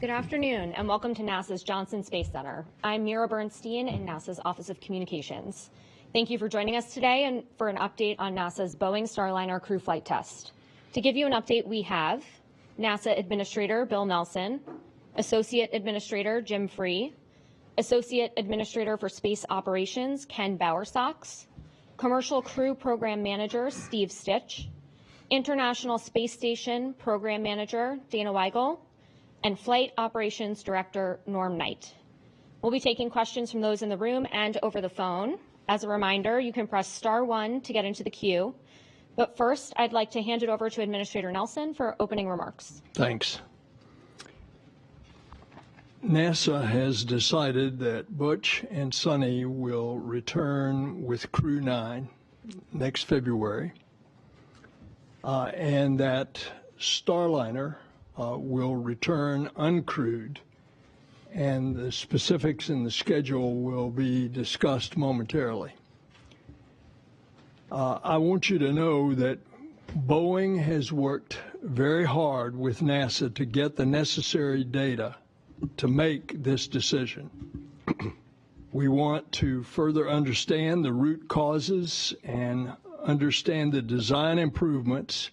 Good afternoon, and welcome to NASA's Johnson Space Center. I'm Mira Bernstein in NASA's Office of Communications. Thank you for joining us today and for an update on NASA's Boeing Starliner Crew Flight Test. To give you an update, we have NASA Administrator Bill Nelson, Associate Administrator Jim Free, Associate Administrator for Space Operations Ken Bowersox, Commercial Crew Program Manager Steve Stitch, International Space Station Program Manager Dana Weigel, and Flight Operations Director Norm Knight. We'll be taking questions from those in the room and over the phone. As a reminder, you can press *1 to get into the queue. But first, I'd like to hand it over to Administrator Nelson for opening remarks. Thanks. NASA has decided that Butch and Sonny will return with Crew 9 next February, and that Starliner will return uncrewed, and the specifics in the schedule will be discussed momentarily. I want you to know that Boeing has worked very hard with NASA to get the necessary data to make this decision. We want to further understand the root causes and understand the design improvements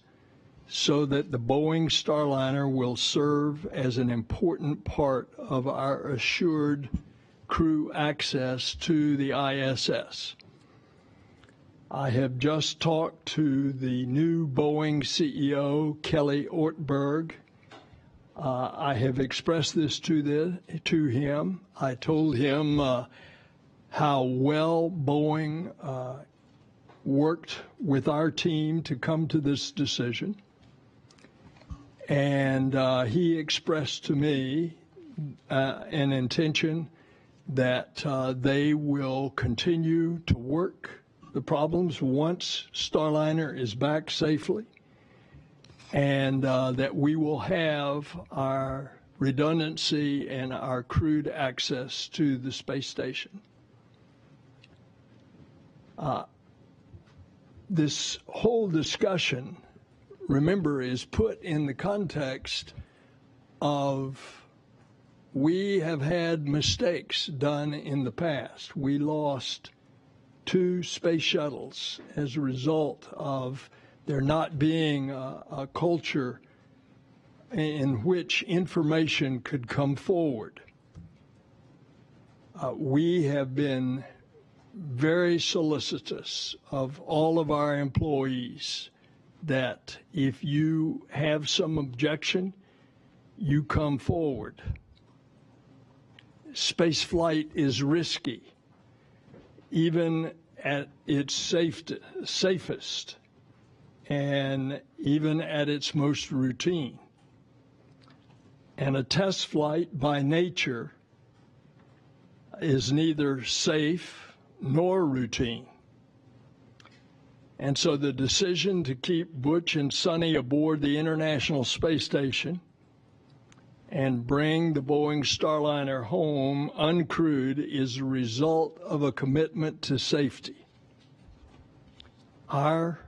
so that the Boeing Starliner will serve as an important part of our assured crew access to the ISS. I have just talked to the new Boeing CEO, Kelly Ortberg. I have expressed this to him. I told him how well Boeing worked with our team to come to this decision. And he expressed to me an intention that they will continue to work the problems once Starliner is back safely, and that we will have our redundancy and our crewed access to the space station. This whole discussion, remember, is put in the context of we have had mistakes done in the past. We lost 2 space shuttles as a result of there not being a culture in which information could come forward. We have been very solicitous of all of our employees that if you have some objection, you come forward. Space flight is risky, even at its safest, and even at its most routine. And a test flight by nature is neither safe nor routine. And so the decision to keep Butch and Sonny aboard the International Space Station and bring the Boeing Starliner home uncrewed is a result of a commitment to safety. Our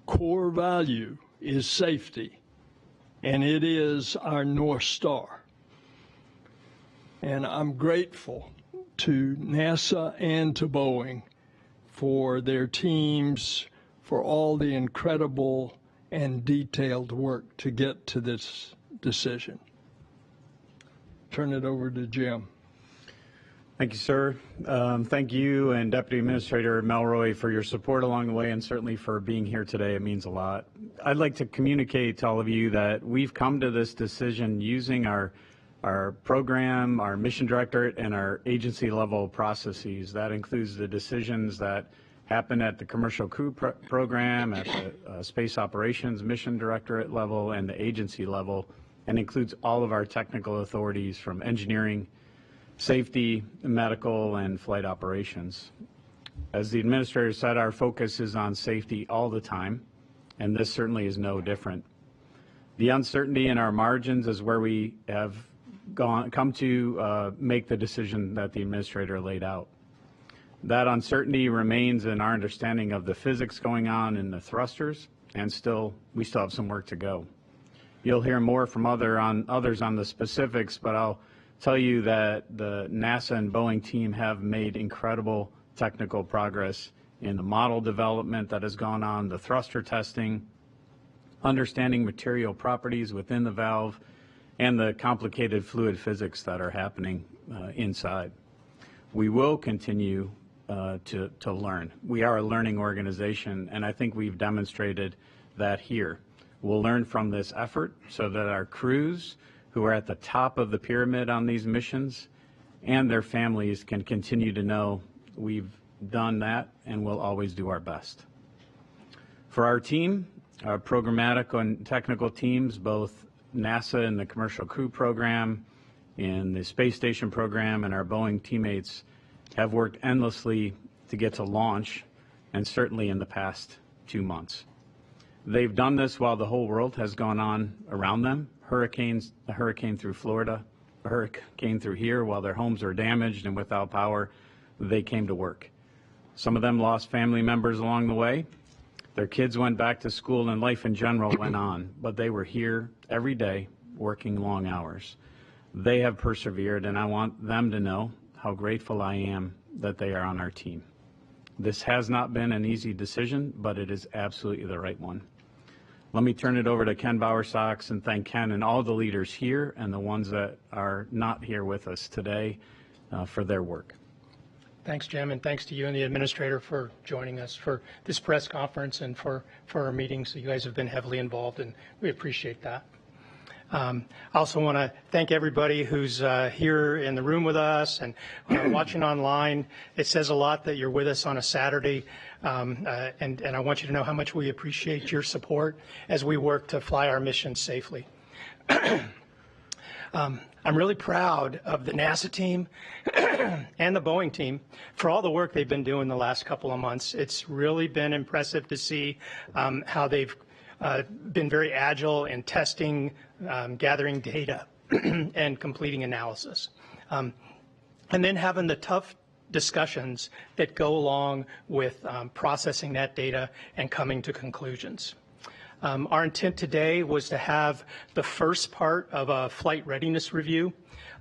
core value is safety, and it is our North Star. And I'm grateful to NASA and to Boeing for their teams, for all the incredible and detailed work to get to this decision. Turn it over to Jim. Thank you, sir. Thank you and Deputy Administrator Melroy for your support along the way, and certainly for being here today. It means a lot. I'd like to communicate to all of you that we've come to this decision using our program, our mission directorate, and our agency level processes. That includes the decisions that happen at the commercial crew program, at the space operations mission directorate level, and the agency level, and includes all of our technical authorities from engineering, safety, medical, and flight operations. As the administrator said, our focus is on safety all the time, and this certainly is no different. The uncertainty in our margins is where we have come to make the decision that the administrator laid out. That uncertainty remains in our understanding of the physics going on in the thrusters, and we still have some work to go. You'll hear more from others on the specifics, but I'll tell you that the NASA and Boeing team have made incredible technical progress in the model development that has gone on, the thruster testing, understanding material properties within the valve, and the complicated fluid physics that are happening inside. We will continue to learn. We are a learning organization, and I think we've demonstrated that here. We'll learn from this effort so that our crews who are at the top of the pyramid on these missions and their families can continue to know we've done that and we'll always do our best. For our team, our programmatic and technical teams, both NASA and the Commercial Crew Program, in the Space Station Program, and our Boeing teammates have worked endlessly to get to launch, and certainly in the past 2 months. They've done this while the whole world has gone on around them. Hurricanes, a hurricane through Florida, a hurricane through here, while their homes are damaged and without power, they came to work. Some of them lost family members along the way. Their kids went back to school and life in general went on, but they were here every day working long hours. They have persevered, and I want them to know how grateful I am that they are on our team. This has not been an easy decision, but it is absolutely the right one. Let me turn it over to Ken Bowersox and thank Ken and all the leaders here and the ones that are not here with us today for their work. Thanks, Jim, and thanks to you and the administrator for joining us for this press conference and for our meetings. You guys have been heavily involved, and we appreciate that. I also want to thank everybody who's here in the room with us and watching online. It says a lot that you're with us on a Saturday, and I want you to know how much we appreciate your support as we work to fly our mission safely. I'm really proud of the NASA team and the Boeing team for all the work they've been doing the last couple of months. It's really been impressive to see how they've been very agile in testing, gathering data, and completing analysis. And then having the tough discussions that go along with processing that data and coming to conclusions. Our intent today was to have the first part of a flight readiness review.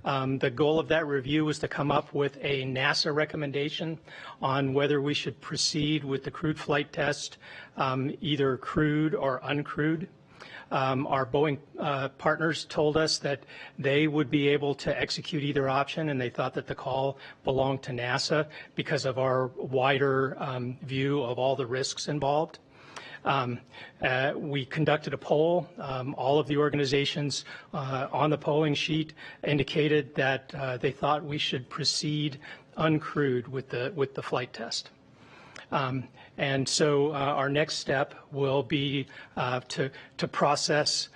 The goal of that review was to come up with a NASA recommendation on whether we should proceed with the crewed flight test, either crewed or uncrewed. Our Boeing partners told us that they would be able to execute either option, and they thought that the call belonged to NASA because of our wider view of all the risks involved. We conducted a poll. All of the organizations on the polling sheet indicated that they thought we should proceed uncrewed with the flight test. And so our next step will be to process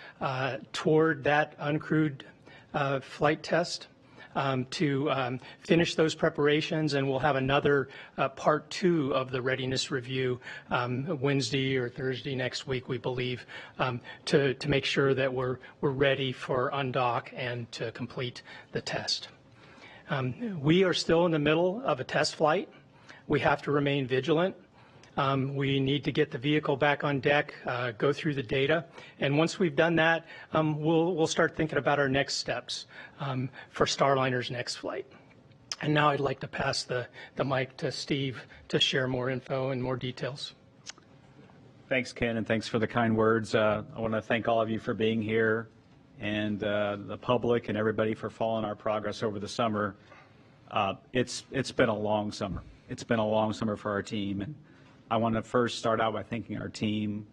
toward that uncrewed flight test. To finish those preparations, and we'll have another part 2 of the readiness review Wednesday or Thursday next week, we believe, to make sure that we're ready for undock and to complete the test. We are still in the middle of a test flight. We have to remain vigilant. We need to get the vehicle back on deck, go through the data, and once we've done that, we'll start thinking about our next steps for Starliner's next flight. And now I'd like to pass the mic to Steve to share more info and more details. Thanks, Ken, and thanks for the kind words. I want to thank all of you for being here, and the public and everybody for following our progress over the summer. It's been a long summer. It's been a long summer for our team. And I want to first start out by thanking our team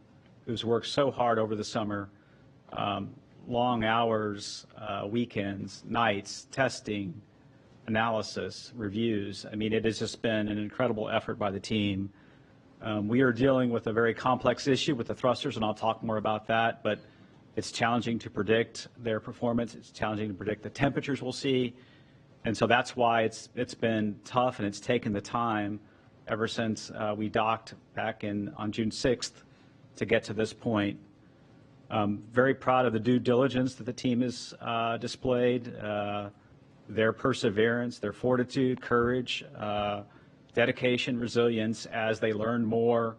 who's worked so hard over the summer, long hours, weekends, nights, testing, analysis, reviews. I mean, it has just been an incredible effort by the team. We are dealing with a very complex issue with the thrusters, and I'll talk more about that, but it's challenging to predict their performance. It's challenging to predict the temperatures we'll see. And so that's why it's been tough, and it's taken the time ever since we docked back on June 6th to get to this point. Very proud of the due diligence that the team has displayed, their perseverance, their fortitude, courage, dedication, resilience as they learned more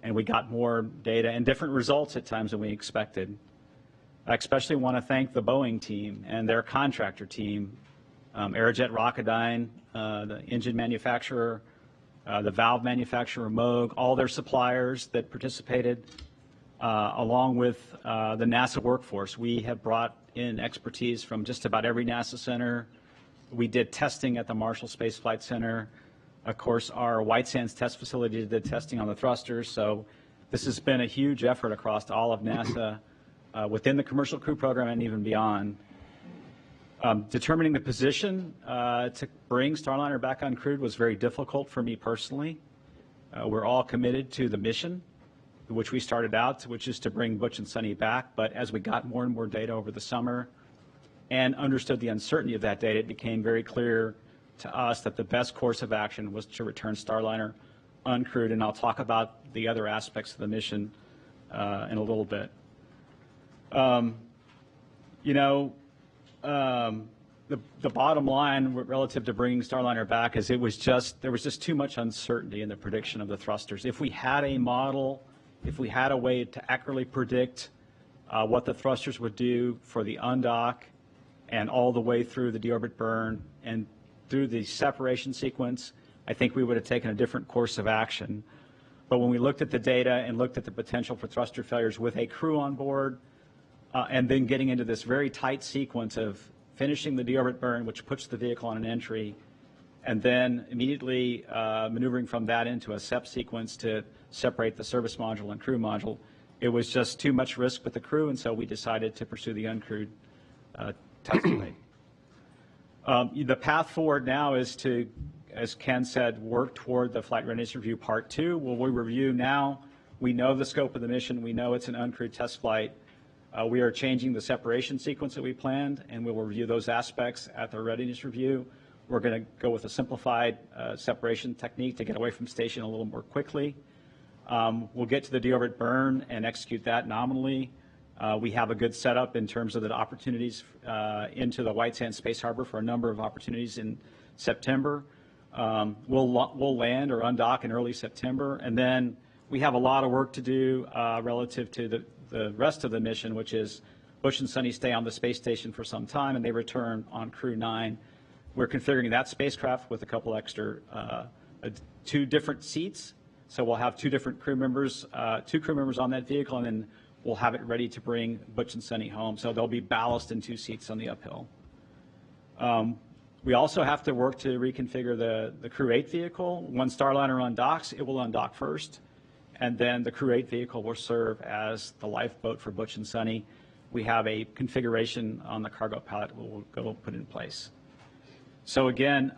and we got more data and different results at times than we expected. I especially want to thank the Boeing team and their contractor team, Aerojet Rocketdyne, the engine manufacturer, the valve manufacturer, Moog, all their suppliers that participated, along with the NASA workforce. We have brought in expertise from just about every NASA center. We did testing at the Marshall Space Flight Center. Of course, our White Sands test facility did testing on the thrusters. So this has been a huge effort across all of NASA, within the commercial crew program and even beyond. Determining the position to bring Starliner back uncrewed was very difficult for me personally. We're all committed to the mission, which we started out, which is to bring Butch and Sunny back. But as we got more and more data over the summer and understood the uncertainty of that data, it became very clear to us that the best course of action was to return Starliner uncrewed. And I'll talk about the other aspects of the mission in a little bit. The bottom line relative to bringing Starliner back is there was just too much uncertainty in the prediction of the thrusters. If we had a model, if we had a way to accurately predict what the thrusters would do for the undock and all the way through the deorbit burn and through the separation sequence, I think we would have taken a different course of action. But when we looked at the data and looked at the potential for thruster failures with a crew on board, and then getting into this very tight sequence of finishing the deorbit burn, which puts the vehicle on an entry, and then immediately maneuvering from that into a SEP sequence to separate the service module and crew module, it was just too much risk with the crew, and so we decided to pursue the uncrewed test flight. The path forward now is to, as Ken said, work toward the Flight Readiness Review Part 2. Well, we review now. We know the scope of the mission. We know it's an uncrewed test flight. We are changing the separation sequence that we planned, and we will review those aspects at the readiness review. We're going to go with a simplified separation technique to get away from station a little more quickly. We'll get to the deorbit burn and execute that nominally. We have a good setup in terms of the opportunities into the White Sands Space Harbor for a number of opportunities in September. We'll land or undock in early September, and then we have a lot of work to do relative to the rest of the mission, which is Butch and Sunny stay on the space station for some time, and they return on Crew 9. We're configuring that spacecraft with a couple extra, 2 different seats. So we'll have 2 different crew members, 2 crew members on that vehicle, and then we'll have it ready to bring Butch and Sunny home. So they'll be ballast in 2 seats on the uphill. We also have to work to reconfigure the Crew 8 vehicle. When Starliner undocks, it will undock first, and then the Crew 8 vehicle will serve as the lifeboat for Butch and Sunny. We have a configuration on the cargo pallet we'll go put in place. So again,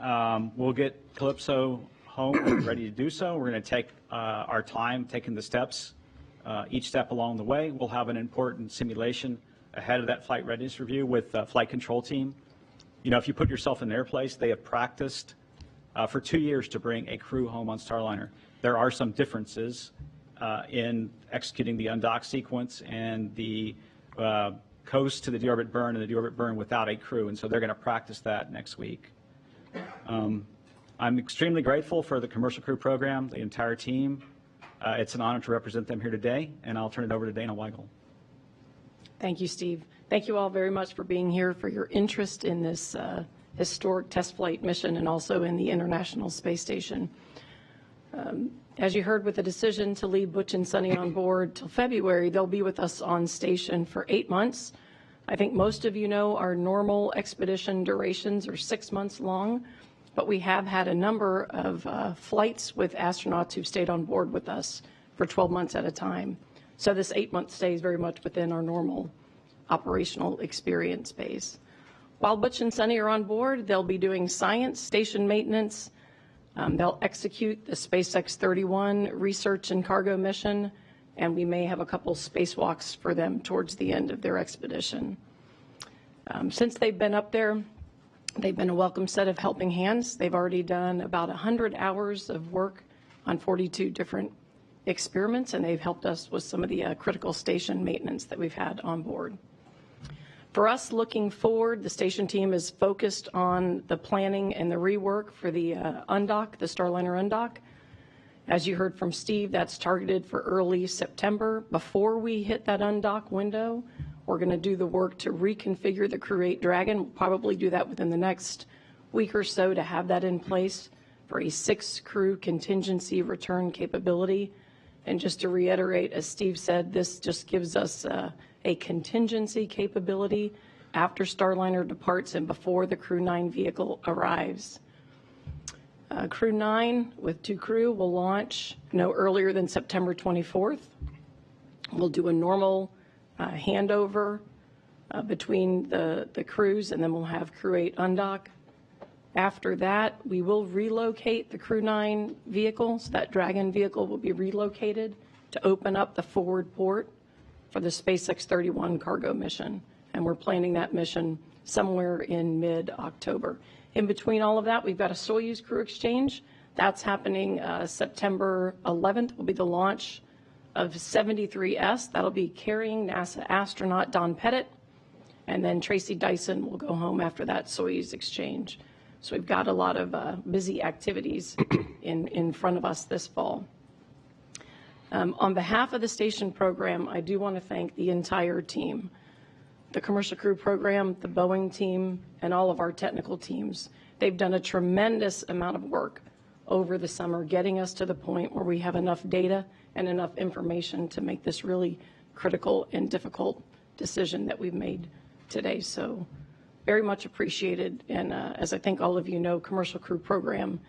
we'll get Calypso home when we're ready to do so. We're going to take our time taking the steps, each step along the way. We'll have an important simulation ahead of that flight readiness review with the flight control team. You know, if you put yourself in their place, they have practiced for 2 years to bring a crew home on Starliner. There are some differences in executing the undock sequence and the coast to the deorbit burn and the deorbit burn without a crew, and so they're going to practice that next week. I'm extremely grateful for the commercial crew program, the entire team. It's an honor to represent them here today, and I'll turn it over to Dana Weigel. Thank you, Steve. Thank you all very much for being here, for your interest in this historic test flight mission and also in the International Space Station. As you heard, with the decision to leave Butch and Sunny on board till February, they'll be with us on station for 8 months. I think most of you know our normal expedition durations are 6 months long, but we have had a number of flights with astronauts who've stayed on board with us for 12 months at a time. So this 8-month stay is very much within our normal operational experience base. While Butch and Sunny are on board, they'll be doing science, station maintenance. They'll execute the SpaceX 31 research and cargo mission, and we may have a couple spacewalks for them towards the end of their expedition. Since they've been up there, they've been a welcome set of helping hands. They've already done about 100 hours of work on 42 different experiments, and they've helped us with some of the critical station maintenance that we've had on board. For us, looking forward, the station team is focused on the planning and the rework for the undock, the Starliner undock. As you heard from Steve, that's targeted for early September. Before we hit that undock window, We're going to do the work to reconfigure the Crew 8 Dragon. We'll probably do that within the next week or so to have that in place for a 6-crew contingency return capability. And just to reiterate, as Steve said, this just gives us a contingency capability after Starliner departs and before the Crew 9 vehicle arrives. Crew 9 with 2 crew will launch no earlier than September 24th. We'll do a normal handover between the crews, and then we'll have Crew 8 undock. After that, we will relocate the Crew 9 vehicle, so that Dragon vehicle will be relocated to open up the forward port for the SpaceX 31 cargo mission. And we're planning that mission somewhere in mid-October. In between all of that, we've got a Soyuz crew exchange. That's happening September 11th, will be the launch of 73S. That'll be carrying NASA astronaut Don Pettit, and then Tracy Dyson will go home after that Soyuz exchange. So we've got a lot of busy activities in front of us this fall. On behalf of the station program, I do want to thank the entire team, the commercial crew program, the Boeing team, and all of our technical teams. They've done a tremendous amount of work over the summer, getting us to the point where we have enough data and enough information to make this really critical and difficult decision that we've made today. So very much appreciated. And as I think all of you know, commercial crew program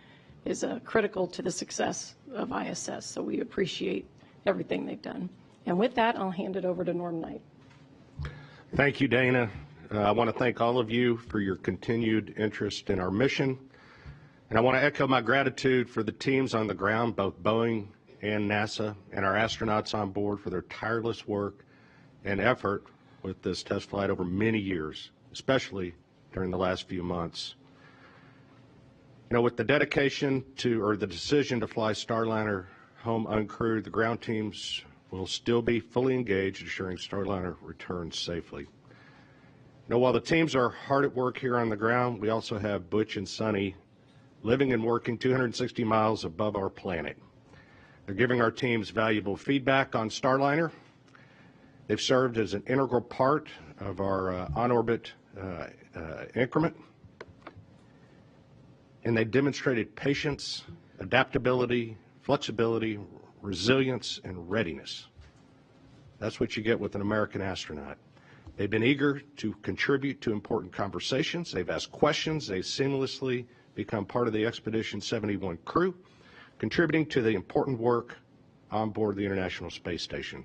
is critical to the success of ISS. So we appreciate everything they've done. And with that, I'll hand it over to Norm Knight. Thank you, Dana. I want to thank all of you for your continued interest in our mission. And I want to echo my gratitude for the teams on the ground, both Boeing and NASA, and our astronauts on board for their tireless work and effort with this test flight over many years, especially during the last few months. You know, with the dedication to, or the decision to fly Starliner home uncrewed, the ground teams will still be fully engaged, ensuring Starliner returns safely. You know, while the teams are hard at work here on the ground, we also have Butch and Sunny living and working 260 miles above our planet. They're giving our teams valuable feedback on Starliner. They've served as an integral part of our on-orbit increment, and they demonstrated patience, adaptability, flexibility, resilience, and readiness. That's what you get with an American astronaut. They've been eager to contribute to important conversations. They've asked questions. They've seamlessly become part of the Expedition 71 crew, contributing to the important work on board the International Space Station.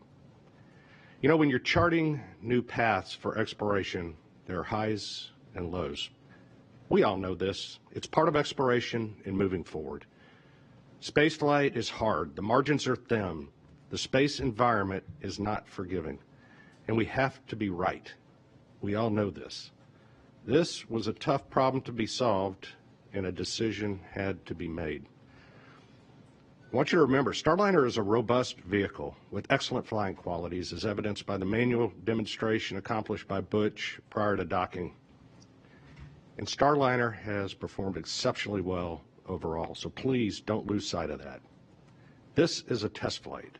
You know, when you're charting new paths for exploration, there are highs and lows. We all know this. It's part of exploration and moving forward. Spaceflight is hard. The margins are thin. The space environment is not forgiving. And we have to be right. We all know this. This was a tough problem to be solved, and a decision had to be made. I want you to remember, Starliner is a robust vehicle with excellent flying qualities, as evidenced by the manual demonstration accomplished by Butch prior to docking. And Starliner has performed exceptionally well overall, so please don't lose sight of that. This is a test flight,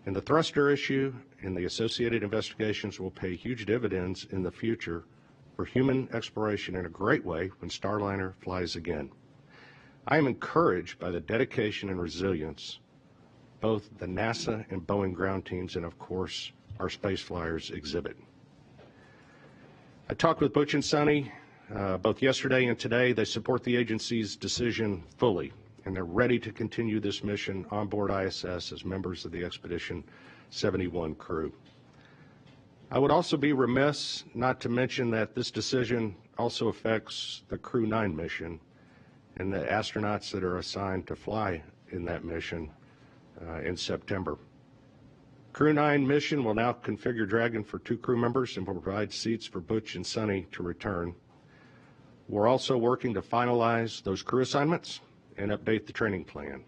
and the thruster issue and the associated investigations will pay huge dividends in the future for human exploration in a great way when Starliner flies again. I am encouraged by the dedication and resilience both the NASA and Boeing ground teams and, of course, our space flyers exhibit. I talked with Butch and Sunny both yesterday and today. They support the agency's decision fully, and they're ready to continue this mission on board ISS as members of the Expedition 71 crew. I would also be remiss not to mention that this decision also affects the Crew 9 mission and the astronauts that are assigned to fly in that mission in September. Crew 9 mission will now configure Dragon for 2 crew members and will provide seats for Butch and Sunny to return. We're also working to finalize those crew assignments and update the training plan.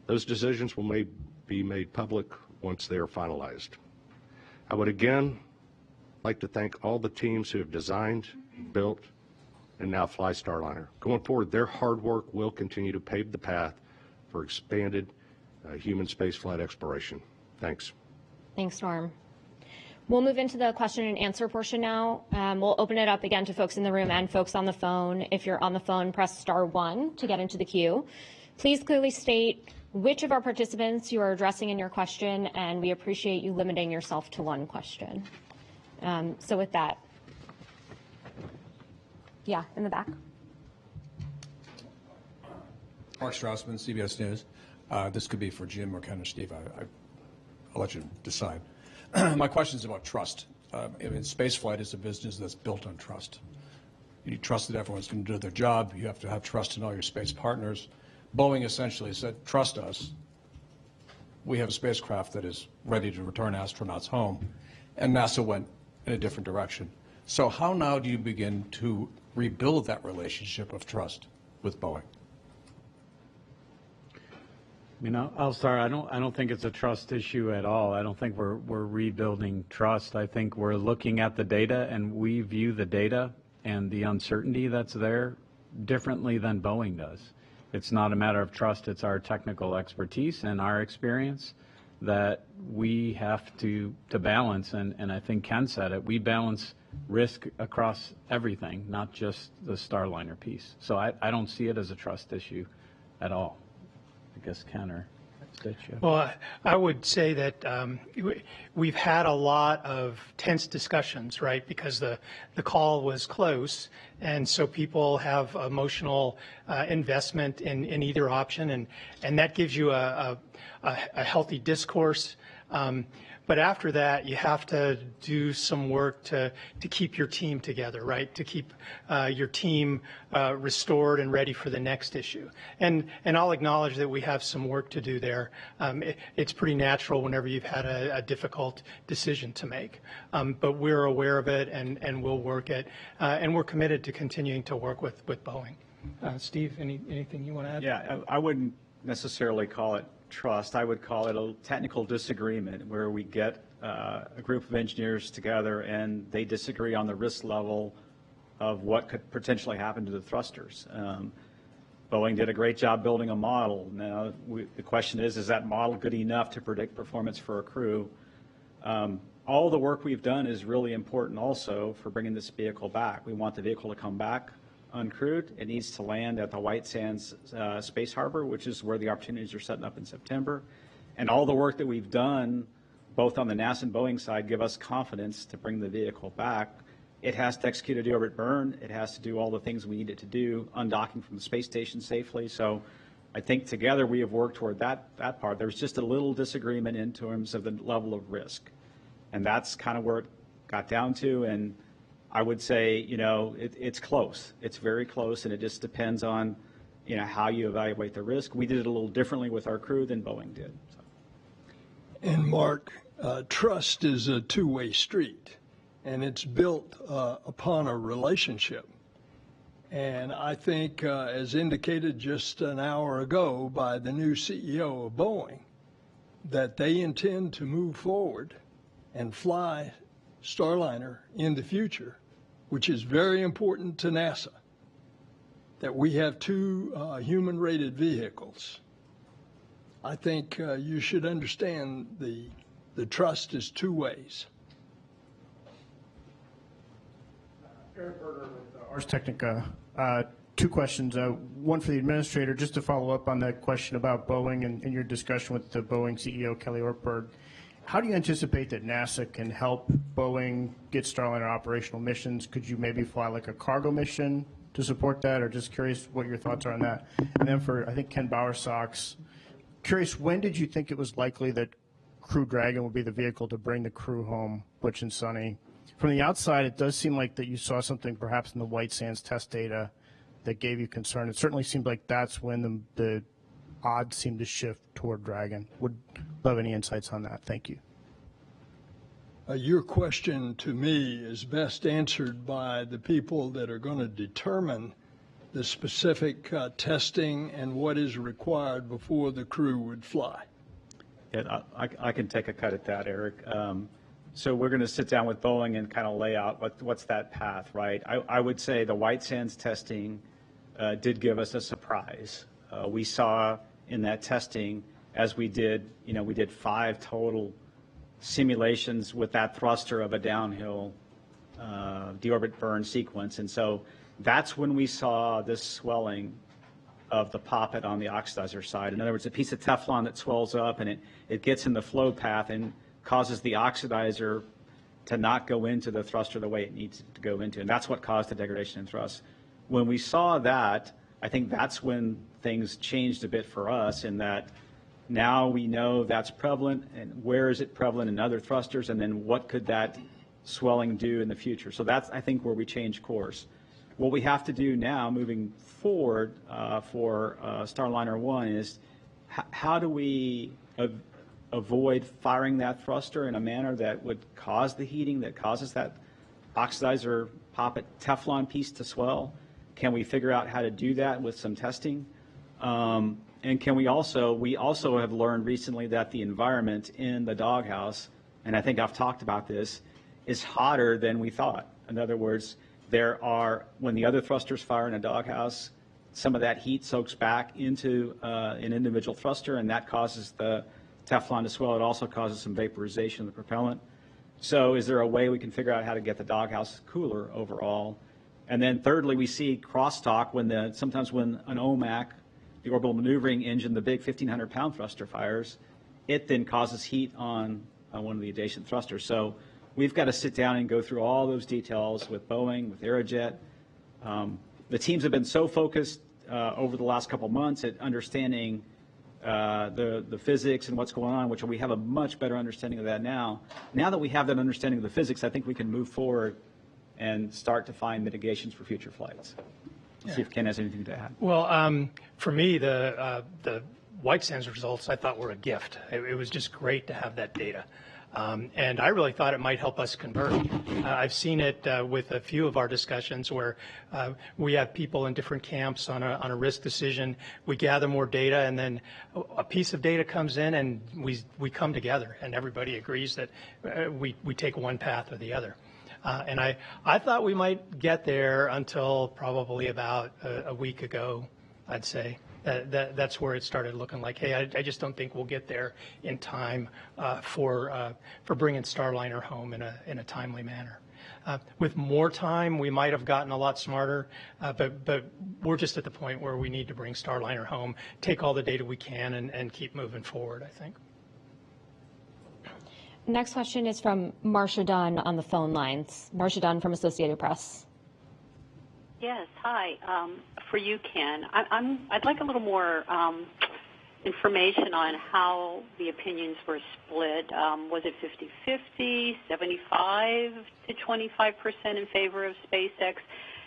Those decisions will be made public once they are finalized. I would again like to thank all the teams who have designed, built, and now fly Starliner. Going forward, their hard work will continue to pave the path for expanded human spaceflight exploration. Thanks. Thanks, Norm. We'll move into the question and answer portion now. We'll open it up again to folks in the room and folks on the phone. If you're on the phone, press *1 to get into the queue. Please clearly state which of our participants you are addressing in your question, and we appreciate you limiting yourself to one question. So with that, yeah, in the back. Mark Strassman, CBS News. This could be for Jim or Ken or Steve. I'll let you decide. My question is about trust. Space flight is a business that's built on trust. You trust that everyone's going to do their job. You have to have trust in all your space partners. Boeing essentially said, trust us. We have a spacecraft that is ready to return astronauts home. And NASA went in a different direction. So how now do you begin to rebuild that relationship of trust with Boeing? I'll start. I don't think it's a trust issue at all. I don't think we're rebuilding trust. I think we're looking at the data, and we view the data and the uncertainty that's there differently than Boeing does. It's not a matter of trust. It's our technical expertise and our experience that we have to balance. And I think Ken said it. We balance risk across everything, not just the Starliner piece. So I don't see it as a trust issue at all. I guess Ken or Stitch. Well, I would say that we've had a lot of tense discussions, right? Because the call was close, and so people have emotional investment in either option, and that gives you a healthy discourse. But after that, you have to do some work to keep your team together, right? To keep your team restored and ready for the next issue. And I'll acknowledge that we have some work to do there. It's pretty natural whenever you've had a difficult decision to make. But we're aware of it, and we'll work it. And we're committed to continuing to work with Boeing. Steve, anything you want to add? Yeah, I wouldn't necessarily call it trust. I would call it a technical disagreement where we get a group of engineers together and they disagree on the risk level of what could potentially happen to the thrusters. Boeing did a great job building a model. Now, the question is that model good enough to predict performance for a crew? All the work we've done is really important also for bringing this vehicle back. We want the vehicle to come back uncrewed. It needs to land at the White Sands Space Harbor, which is where the opportunities are setting up in September. And all the work that we've done, both on the NASA and Boeing side, give us confidence to bring the vehicle back. It has to execute a deorbit burn. It has to do all the things we need it to do, undocking from the space station safely. So I think together we have worked toward that part. There's just a little disagreement in terms of the level of risk. And that's kind of where it got down to. And I would say, it's close. It's very close, and it just depends on, how you evaluate the risk. We did it a little differently with our crew than Boeing did. So. And Mark, trust is a two-way street, and it's built upon a relationship. And I think, as indicated just an hour ago by the new CEO of Boeing, that they intend to move forward and fly Starliner in the future, which is very important to NASA, that we have two human-rated vehicles. I think you should understand the trust is two ways. Eric Berger with Ars Technica. Two questions. One for the administrator, just to follow up on that question about Boeing and your discussion with the Boeing CEO, Kelly Ortberg. How do you anticipate that NASA can help Boeing get Starliner operational missions? Could you maybe fly like a cargo mission to support that, or just curious what your thoughts are on that? And then for, I think, Ken Bowersox, curious, when did you think it was likely that Crew Dragon would be the vehicle to bring the crew home, Butch and Sonny? From the outside, it does seem like that you saw something perhaps in the White Sands test data that gave you concern. It certainly seemed like that's when the odds seemed to shift toward Dragon. Would love any insights on that. Thank you. Your question to me is best answered by the people that are going to determine the specific testing and what is required before the crew would fly. Yeah, I can take a cut at that, Eric. So we're going to sit down with Boeing and kind of lay out what's that path, right? I would say the White Sands testing did give us a surprise. We saw in that testing, as we did, we did 5 total simulations with that thruster of a downhill deorbit burn sequence. And so that's when we saw this swelling of the poppet on the oxidizer side. In other words, a piece of Teflon that swells up and it gets in the flow path and causes the oxidizer to not go into the thruster the way it needs to go into. And that's what caused the degradation in thrust. When we saw that, I think that's when things changed a bit for us, in that now we know that's prevalent, and where is it prevalent in other thrusters, and then what could that swelling do in the future. So that's, I think, where we change course. What we have to do now moving forward for Starliner 1 is how do we avoid firing that thruster in a manner that would cause the heating that causes that oxidizer poppet Teflon piece to swell? Can we figure out how to do that with some testing? And can we also have learned recently that the environment in the doghouse, and I think I've talked about this, is hotter than we thought. In other words, when the other thrusters fire in a doghouse, some of that heat soaks back into an individual thruster, and that causes the Teflon to swell. It also causes some vaporization of the propellant. So is there a way we can figure out how to get the doghouse cooler overall? And then thirdly, we see crosstalk sometimes when an OMAC, the orbital maneuvering engine, the big 1,500-pound thruster fires, it then causes heat on one of the adjacent thrusters. So we've got to sit down and go through all those details with Boeing, with Aerojet. The teams have been so focused over the last couple months at understanding the physics and what's going on, which we have a much better understanding of that now. Now that we have that understanding of the physics, I think we can move forward and start to find mitigations for future flights. See if Ken has anything to add. Well, for me, the White Sands results I thought were a gift. It was just great to have that data. And I really thought it might help us convert. I've seen it with a few of our discussions where we have people in different camps on a risk decision. We gather more data, and then a piece of data comes in, and we come together, and everybody agrees that we take one path or the other. And I thought we might get there until probably about a week ago, I'd say. That's where it started looking like, hey, I just don't think we'll get there in time for bringing Starliner home in a timely manner. With more time, we might have gotten a lot smarter, but we're just at the point where we need to bring Starliner home, take all the data we can, and keep moving forward, I think. Next question is from Marcia Dunn on the phone lines. Marcia Dunn from Associated Press. Yes, hi. For you, Ken, I'd like a little more information on how the opinions were split. Was it 50-50, 75 to 25% in favor of SpaceX?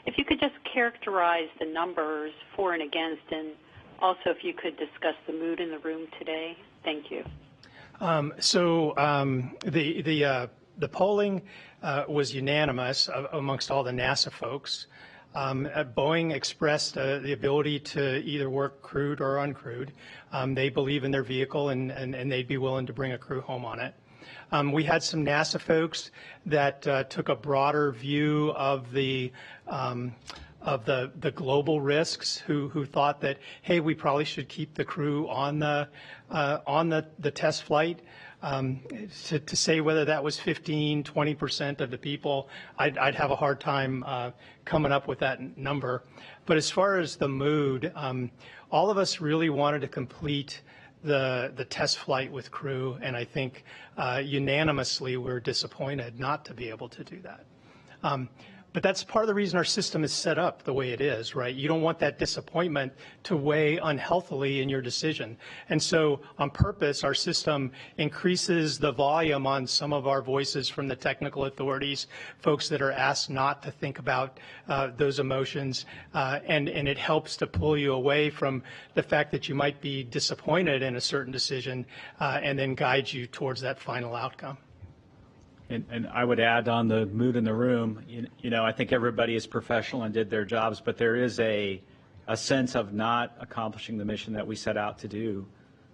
If you could just characterize the numbers for and against, and also if you could discuss the mood in the room today. Thank you. The polling was unanimous amongst all the NASA folks. Boeing expressed the ability to either work crewed or uncrewed. They believe in their vehicle, and they'd be willing to bring a crew home on it. We had some NASA folks that took a broader view of the global risks, who thought that, hey, we probably should keep the crew on the test flight. To say whether that was 15, 20% of the people, I'd have a hard time coming up with that number. But as far as the mood, all of us really wanted to complete the test flight with crew, and I think unanimously we're disappointed not to be able to do that. But that's part of the reason our system is set up the way it is, right? You don't want that disappointment to weigh unhealthily in your decision. And so on purpose, our system increases the volume on some of our voices from the technical authorities, folks that are asked not to think about those emotions, and it helps to pull you away from the fact that you might be disappointed in a certain decision, and then guide you towards that final outcome. And I would add on the mood in the room, I think everybody is professional and did their jobs, but there is a sense of not accomplishing the mission that we set out to do.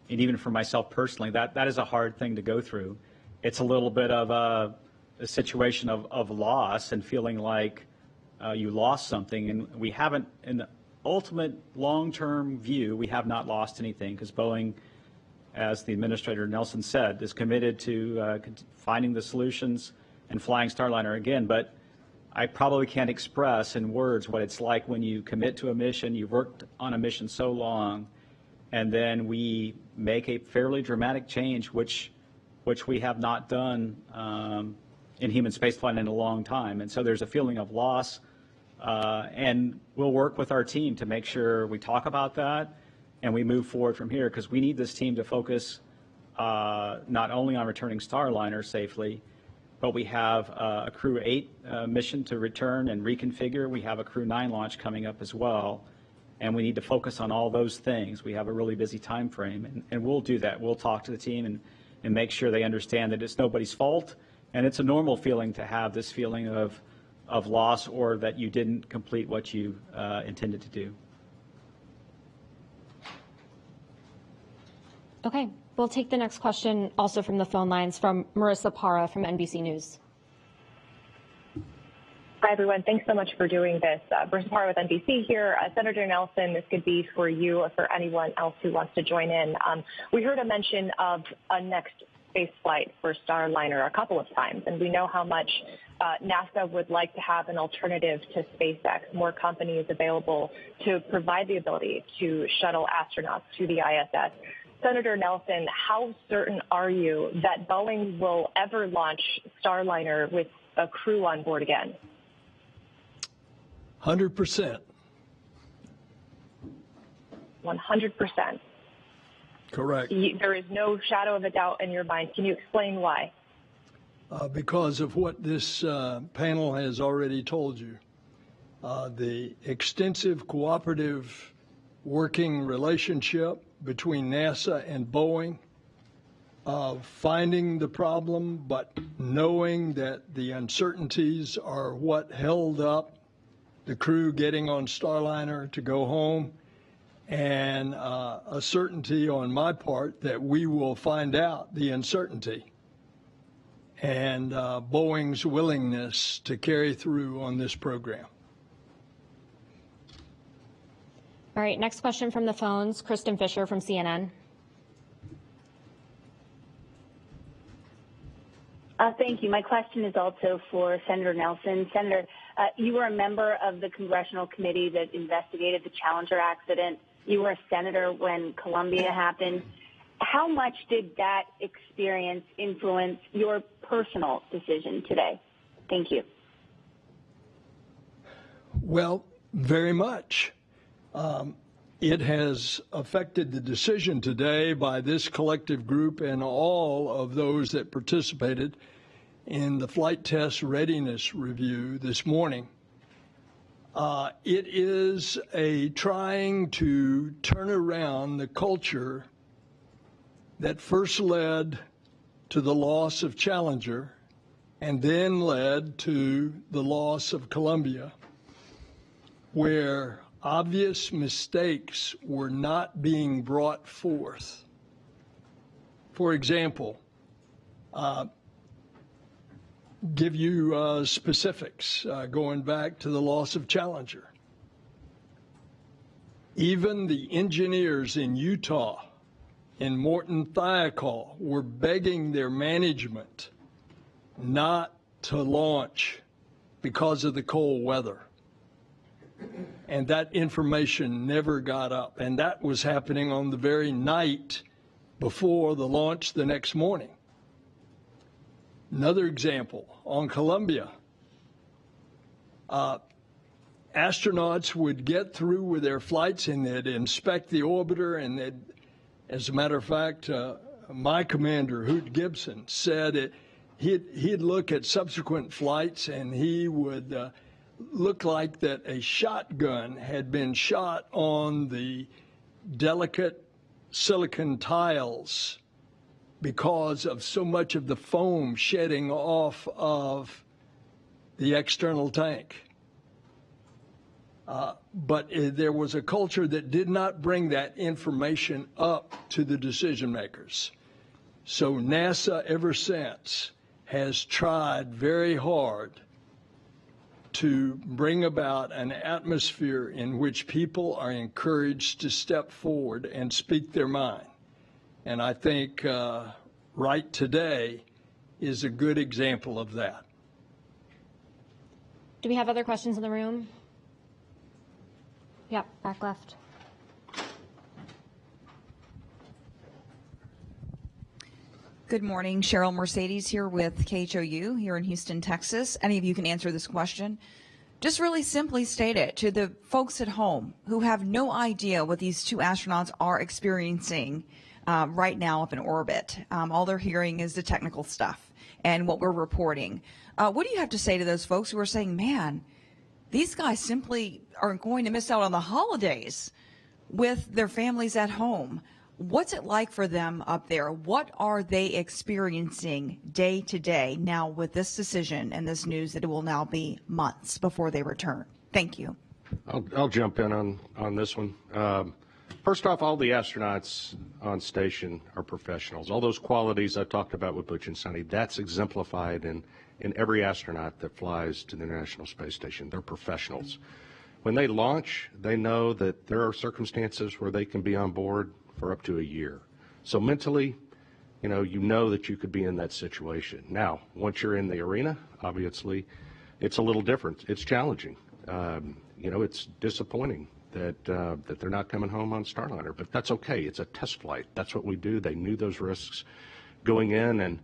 And even for myself personally, that is a hard thing to go through. It's a little bit of a situation of loss and feeling like you lost something. And we haven't, in the ultimate long-term view, we have not lost anything, because Boeing as the Administrator Nelson said, is committed to finding the solutions and flying Starliner again. But I probably can't express in words what it's like when you commit to a mission, you've worked on a mission so long, and then we make a fairly dramatic change, which we have not done in human spaceflight in a long time. And so there's a feeling of loss, and we'll work with our team to make sure we talk about that and we move forward from here, because we need this team to focus not only on returning Starliner safely, but we have a Crew 8 mission to return and reconfigure. We have a Crew 9 launch coming up as well, and we need to focus on all those things. We have a really busy time frame, and we'll do that. We'll talk to the team and make sure they understand that it's nobody's fault, and it's a normal feeling to have this feeling of loss or that you didn't complete what you intended to do. Okay, we'll take the next question also from the phone lines from Marissa Para from NBC News. Hi, everyone. Thanks so much for doing this. Marissa Para with NBC here. Senator Nelson, this could be for you or for anyone else who wants to join in. We heard a mention of a next space flight for Starliner a couple of times, and we know how much NASA would like to have an alternative to SpaceX, more companies available to provide the ability to shuttle astronauts to the ISS. Senator Nelson, how certain are you that Boeing will ever launch Starliner with a crew on board again? 100%. 100%. Correct. There is no shadow of a doubt in your mind. Can you explain why? Because of what this panel has already told you. The extensive cooperative working relationship between NASA and Boeing, of finding the problem, but knowing that the uncertainties are what held up the crew getting on Starliner to go home, and a certainty on my part that we will find out the uncertainty, and Boeing's willingness to carry through on this program. All right, next question from the phones, Kristen Fisher from CNN. Thank you. My question is also for Senator Nelson. Senator, you were a member of the congressional committee that investigated the Challenger accident. You were a senator when Columbia happened. How much did that experience influence your personal decision today? Thank you. Well, very much. It has affected the decision today by this collective group and all of those that participated in the flight test readiness review this morning. It is a trying to turn around the culture that first led to the loss of Challenger and then led to the loss of Columbia, where obvious mistakes were not being brought forth. For example, give you specifics going back to the loss of Challenger. Even the engineers in Utah, in Morton Thiokol, were begging their management not to launch because of the cold weather. And that information never got up. And that was happening on the very night before the launch the next morning. Another example, on Columbia, astronauts would get through with their flights and they'd inspect the orbiter, and they'd, as a matter of fact, my commander, Hoot Gibson, said he'd look at subsequent flights and he would look like that a shotgun had been shot on the delicate silicon tiles because of so much of the foam shedding off of the external tank. But there was a culture that did not bring that information up to the decision makers. So NASA ever since has tried very hard to bring about an atmosphere in which people are encouraged to step forward and speak their mind. And I think right today is a good example of that. Do we have other questions in the room? Yep, back left. Good morning. Cheryl Mercedes here with KHOU here in Houston, Texas. Any of you can answer this question. Just really simply state it to the folks at home who have no idea what these two astronauts are experiencing right now up in orbit. All they're hearing is the technical stuff and what we're reporting. What do you have to say to those folks who are saying, man, these guys simply are going to miss out on the holidays with their families at home? What's it like for them up there? What are they experiencing day to day now with this decision and this news that it will now be months before they return? Thank you. I'll jump in on this one. First off, all the astronauts on station are professionals. All those qualities I talked about with Butch and Sonny, that's exemplified in every astronaut that flies to the International Space Station. They're professionals. When they launch, they know that there are circumstances where they can be on board for up to a year. So mentally, you know that you could be in that situation. Now, once you're in the arena, obviously, it's a little different. It's challenging. It's disappointing that they're not coming home on Starliner, but that's okay. It's a test flight. That's what we do. They knew those risks going in,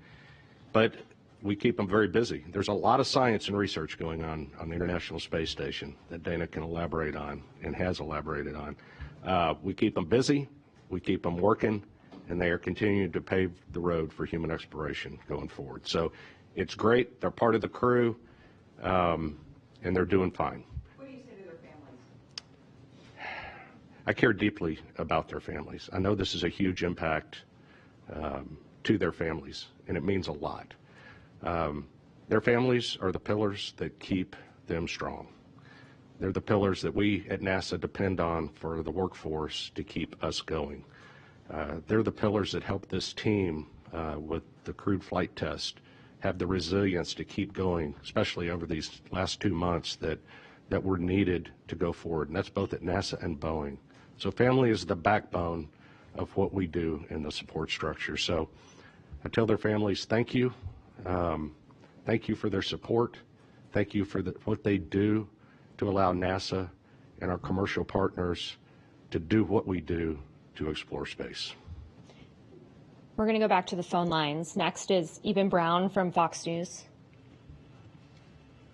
but we keep them very busy. There's a lot of science and research going on the International Space Station that Dana can elaborate on and has elaborated on. We keep them busy. We keep them working, and they are continuing to pave the road for human exploration going forward. So it's great. They're part of the crew, and they're doing fine. What do you say to their families? I care deeply about their families. I know this is a huge impact to their families, and it means a lot. Their families are the pillars that keep them strong. They're the pillars that we at NASA depend on for the workforce to keep us going. They're the pillars that help this team with the crewed flight test have the resilience to keep going, especially over these last 2 months that were needed to go forward. And that's both at NASA and Boeing. So family is the backbone of what we do in the support structure. So I tell their families, thank you. Thank you for their support. Thank you for what they do to allow NASA and our commercial partners to do what we do to explore space. We're going to go back to the phone lines. Next is Eben Brown from Fox News.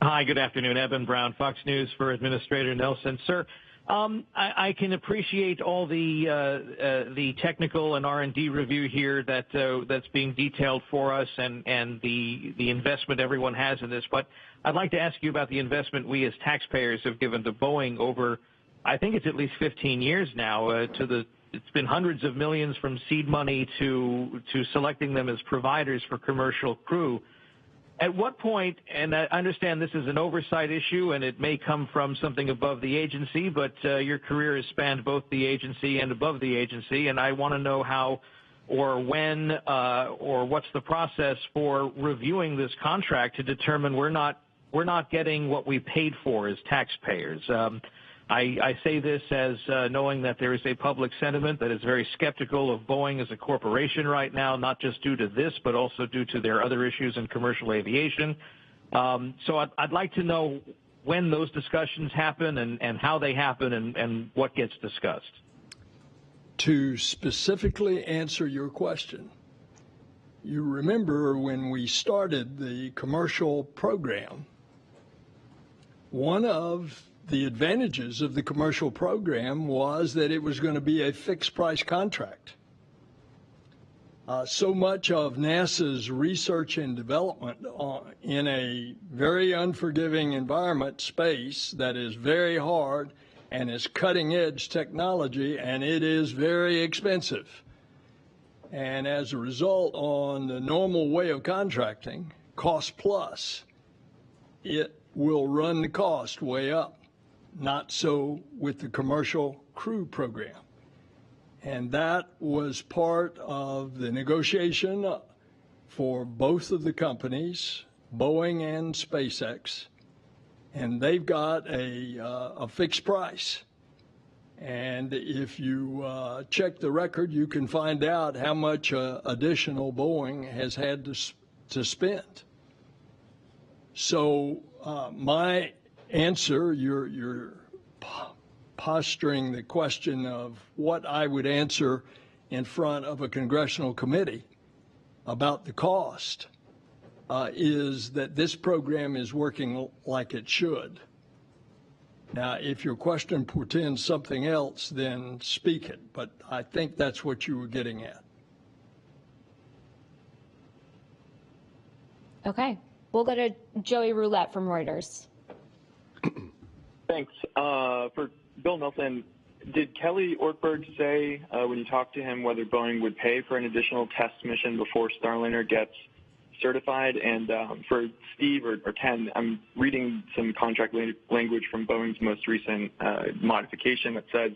Hi, good afternoon. Eben Brown, Fox News for Administrator Nelson. Sir, I can appreciate all the technical and R&D review here that's being detailed for us and the investment everyone has in this. But I'd like to ask you about the investment we as taxpayers have given to Boeing over, I think it's at least 15 years now. It's been hundreds of millions from seed money to selecting them as providers for commercial crew. At what point, and I understand this is an oversight issue and it may come from something above the agency, but your career has spanned both the agency and above the agency, and I want to know how or when or what's the process for reviewing this contract to determine we're not getting what we paid for as taxpayers. I say this as knowing that there is a public sentiment that is very skeptical of Boeing as a corporation right now, not just due to this, but also due to their other issues in commercial aviation. So I'd like to know when those discussions happen and how they happen and what gets discussed. To specifically answer your question, you remember when we started the commercial program, one of the advantages of the commercial program was that it was going to be a fixed price contract. So much of NASA's research and development in a very unforgiving environment, space, that is very hard and is cutting edge technology, and it is very expensive. And as a result, on the normal way of contracting, cost plus, it will run the cost way up. Not so with the commercial crew program. And that was part of the negotiation for both of the companies, Boeing and SpaceX. And they've got a fixed price. And if you check the record, you can find out how much additional Boeing has had to spend. So my answer, you're posturing the question of what I would answer in front of a congressional committee about the cost, is that this program is working like it should. Now, if your question portends something else, then speak it, but I think that's what you were getting at. Okay, we'll go to Joey Roulette from Reuters. Thanks. For Bill Nelson, did Kelly Ortberg say when you talked to him whether Boeing would pay for an additional test mission before Starliner gets certified? And for Steve or Ken, I'm reading some contract language from Boeing's most recent modification that says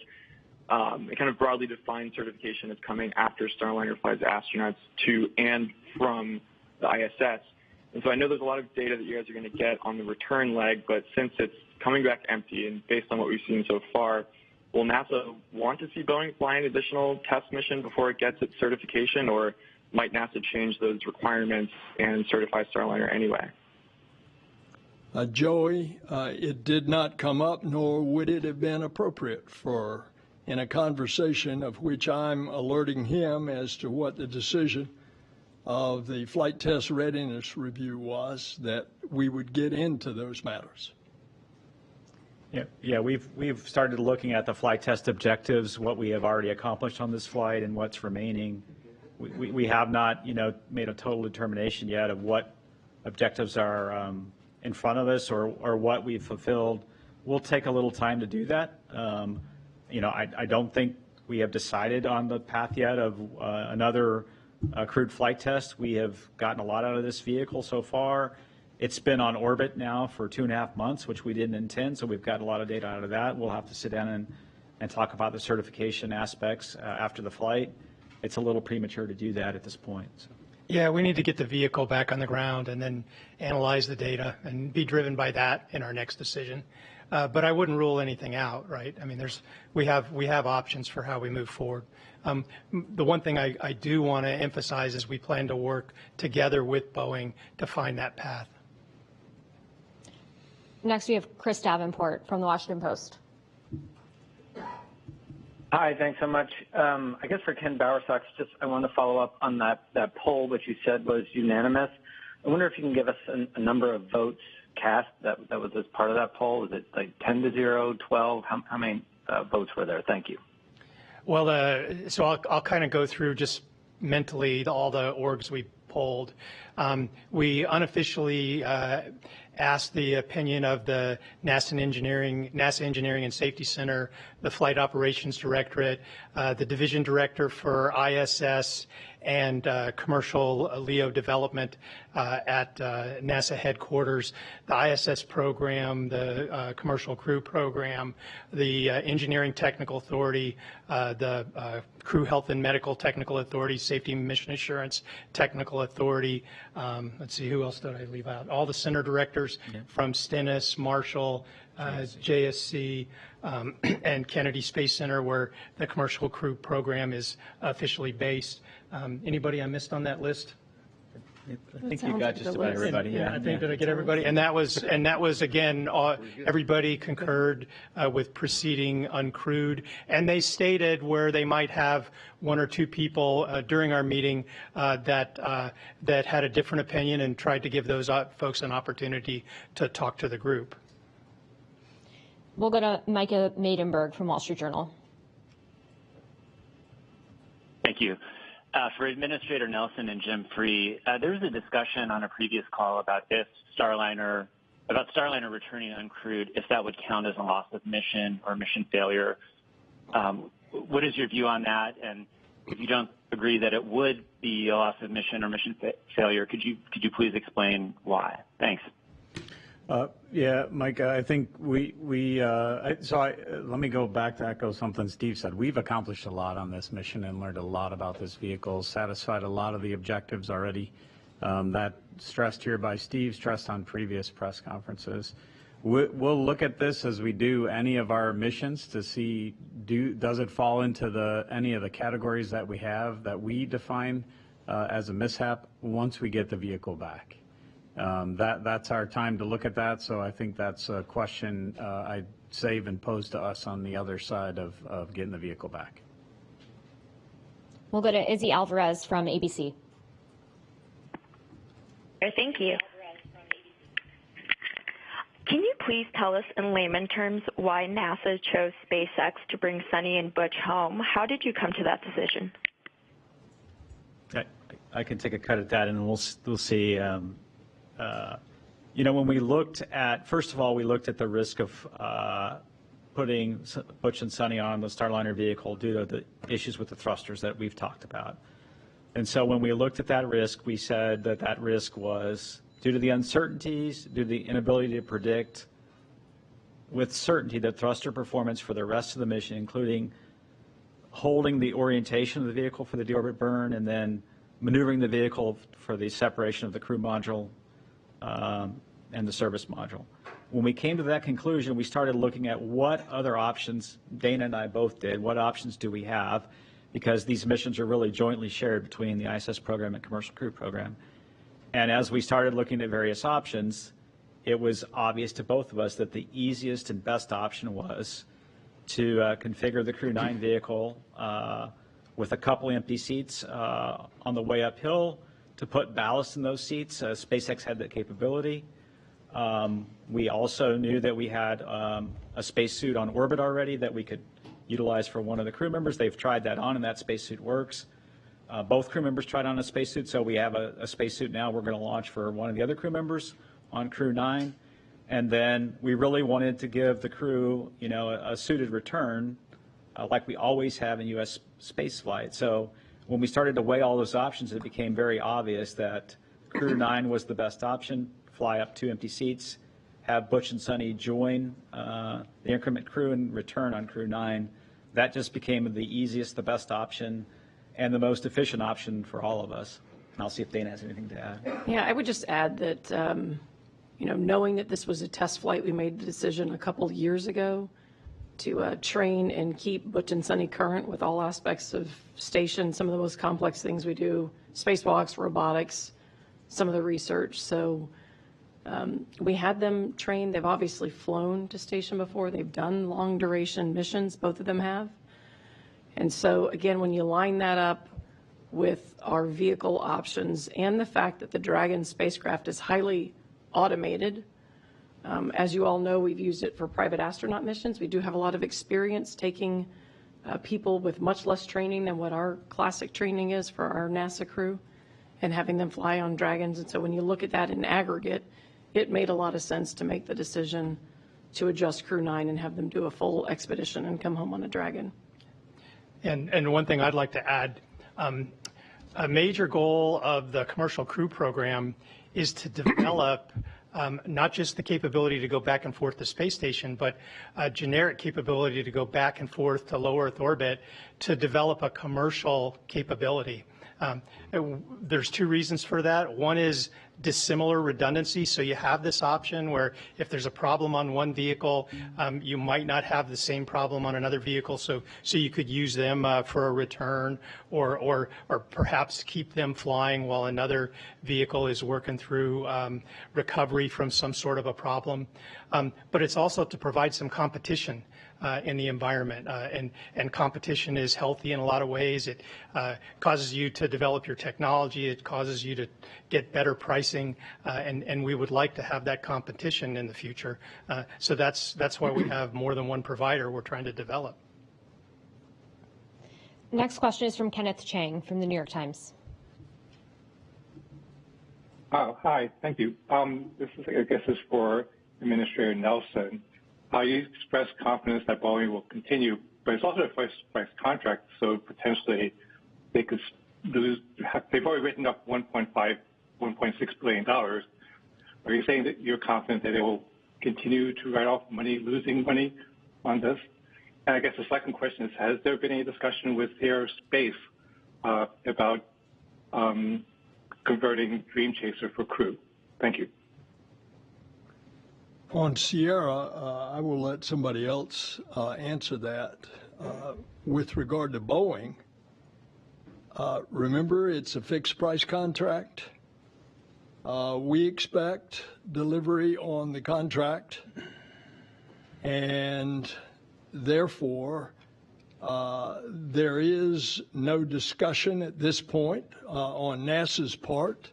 it kind of broadly defines certification as coming after Starliner flies astronauts to and from the ISS. And so I know there's a lot of data that you guys are going to get on the return leg, but since it's coming back empty and based on what we've seen so far, will NASA want to see Boeing fly an additional test mission before it gets its certification, or might NASA change those requirements and certify Starliner anyway? Joey, it did not come up, nor would it have been appropriate for, in a conversation of which I'm alerting him as to what the decision of the Flight Test Readiness Review was, that we would get into those matters. Yeah, we've started looking at the flight test objectives, what we have already accomplished on this flight and what's remaining. We have not, made a total determination yet of what objectives are in front of us or what we've fulfilled. We'll take a little time to do that. I don't think we have decided on the path yet of another crewed flight test. We have gotten a lot out of this vehicle so far. It's been on orbit now for 2.5 months, which we didn't intend, so we've got a lot of data out of that. We'll have to sit down and talk about the certification aspects after the flight. It's a little premature to do that at this point. So. Yeah, we need to get the vehicle back on the ground and then analyze the data and be driven by that in our next decision. But I wouldn't rule anything out, right? I mean, we have options for how we move forward. The one thing I do want to emphasize is we plan to work together with Boeing to find that path. Next, we have Chris Davenport from the Washington Post. Hi, thanks so much. I guess for Ken Bowersox, I want to follow up on that poll, which you said was unanimous. I wonder if you can give us a number of votes cast that was as part of that poll. Was it like 10-0, 12? How many votes were there? Thank you. Well, so I'll kind of go through just mentally all the orgs we polled. We unofficially asked the opinion of the NASA Engineering and Safety Center, the Flight Operations Directorate, the Division Director for ISS and Commercial LEO Development at NASA headquarters, the ISS program, the Commercial Crew Program, the Engineering Technical Authority, the Crew Health and Medical Technical Authority, Safety and Mission Assurance Technical Authority. Let's see, who else did I leave out? All the center directors from Stennis, Marshall, JSC, and Kennedy Space Center, where the Commercial Crew Program is officially based. Anybody I missed on that list? I think you got just about everybody. Yeah, I think did I get everybody? And that was again, everybody concurred with proceeding uncrewed, and they stated where they might have one or two people during our meeting that had a different opinion, and tried to give those folks an opportunity to talk to the group. We'll go to Micah Maidenberg from Wall Street Journal. Thank you. For Administrator Nelson and Jim Free, there was a discussion on a previous call about Starliner returning uncrewed, if that would count as a loss of mission or mission failure. What is your view on that? And if you don't agree that it would be a loss of mission or mission failure, could you please explain why? Thanks. Yeah, Mike, I think let me go back to echo something Steve said. We've accomplished a lot on this mission and learned a lot about this vehicle, satisfied a lot of the objectives already. That stressed here by Steve, stressed on previous press conferences. We'll look at this as we do any of our missions to see does it fall into any of the categories that we have that we define as a mishap once we get the vehicle back. That's our time to look at that. So I think that's a question I'd save and pose to us on the other side of getting the vehicle back. We'll go to Izzy Alvarez from ABC. Thank you. Can you please tell us in layman terms why NASA chose SpaceX to bring Sunny and Butch home? How did you come to that decision? I can take a cut at that, and we'll see. When we looked at, first of all, we looked at the risk of putting Butch and Sunny on the Starliner vehicle due to the issues with the thrusters that we've talked about. And so when we looked at that risk, we said that risk was due to the uncertainties, due to the inability to predict with certainty the thruster performance for the rest of the mission, including holding the orientation of the vehicle for the deorbit burn and then maneuvering the vehicle for the separation of the crew module and the service module. When we came to that conclusion, we started looking at what other options, Dana and I both did, what options do we have, because these missions are really jointly shared between the ISS program and Commercial Crew Program. And as we started looking at various options, it was obvious to both of us that the easiest and best option was to configure the Crew 9 vehicle with a couple empty seats on the way uphill to put ballast in those seats. SpaceX had that capability. We also knew that we had a spacesuit on orbit already that we could utilize for one of the crew members. They've tried that on, and that spacesuit works. Both crew members tried on a spacesuit, so we have a spacesuit now we're going to launch for one of the other crew members on Crew 9. And then we really wanted to give the crew, a suited return like we always have in U.S. space flight. So when we started to weigh all those options, it became very obvious that Crew 9 was the best option, fly up 2 empty seats, have Butch and Sunny join the increment crew and return on Crew 9. That just became the easiest, the best option, and the most efficient option for all of us. And I'll see if Dana has anything to add. Yeah, I would just add that, knowing that this was a test flight, we made the decision a couple of years ago to train and keep Butch and Sunny current with all aspects of station, some of the most complex things we do, spacewalks, robotics, some of the research. So we had them trained. They've obviously flown to station before. They've done long duration missions, both of them have. And so, again, when you line that up with our vehicle options and the fact that the Dragon spacecraft is highly automated, as you all know, we've used it for private astronaut missions. We do have a lot of experience taking people with much less training than what our classic training is for our NASA crew and having them fly on Dragons. And so when you look at that in aggregate, it made a lot of sense to make the decision to adjust Crew 9 and have them do a full expedition and come home on a Dragon. And one thing I'd like to add, a major goal of the Commercial Crew Program is to develop not just the capability to go back and forth to space station, but a generic capability to go back and forth to low Earth orbit to develop a commercial capability. There's 2 reasons for that. One is dissimilar redundancy. So you have this option where if there's a problem on one vehicle, you might not have the same problem on another vehicle. So you could use them for a return or perhaps keep them flying while another vehicle is working through recovery from some sort of a problem. But it's also to provide some competition in the environment. And competition is healthy in a lot of ways. It causes you to develop your technology. It causes you to get better pricing. And we would like to have that competition in the future. So that's why we have more than one provider we're trying to develop. Next question is from Kenneth Chang from the New York Times. Hi, thank you. This is, I guess, is for Administrator Nelson. You expressed confidence that Boeing will continue, but it's also a price contract, so potentially they could lose. They've already written up $1.6 billion. Are you saying that you're confident that they will continue to write off money, losing money on this? And I guess the second question is, has there been any discussion with Aerospace about converting Dream Chaser for crew? Thank you. On Sierra, I will let somebody else answer that. With regard to Boeing, remember, it's a fixed price contract. We expect delivery on the contract, and therefore, there is no discussion at this point on NASA's part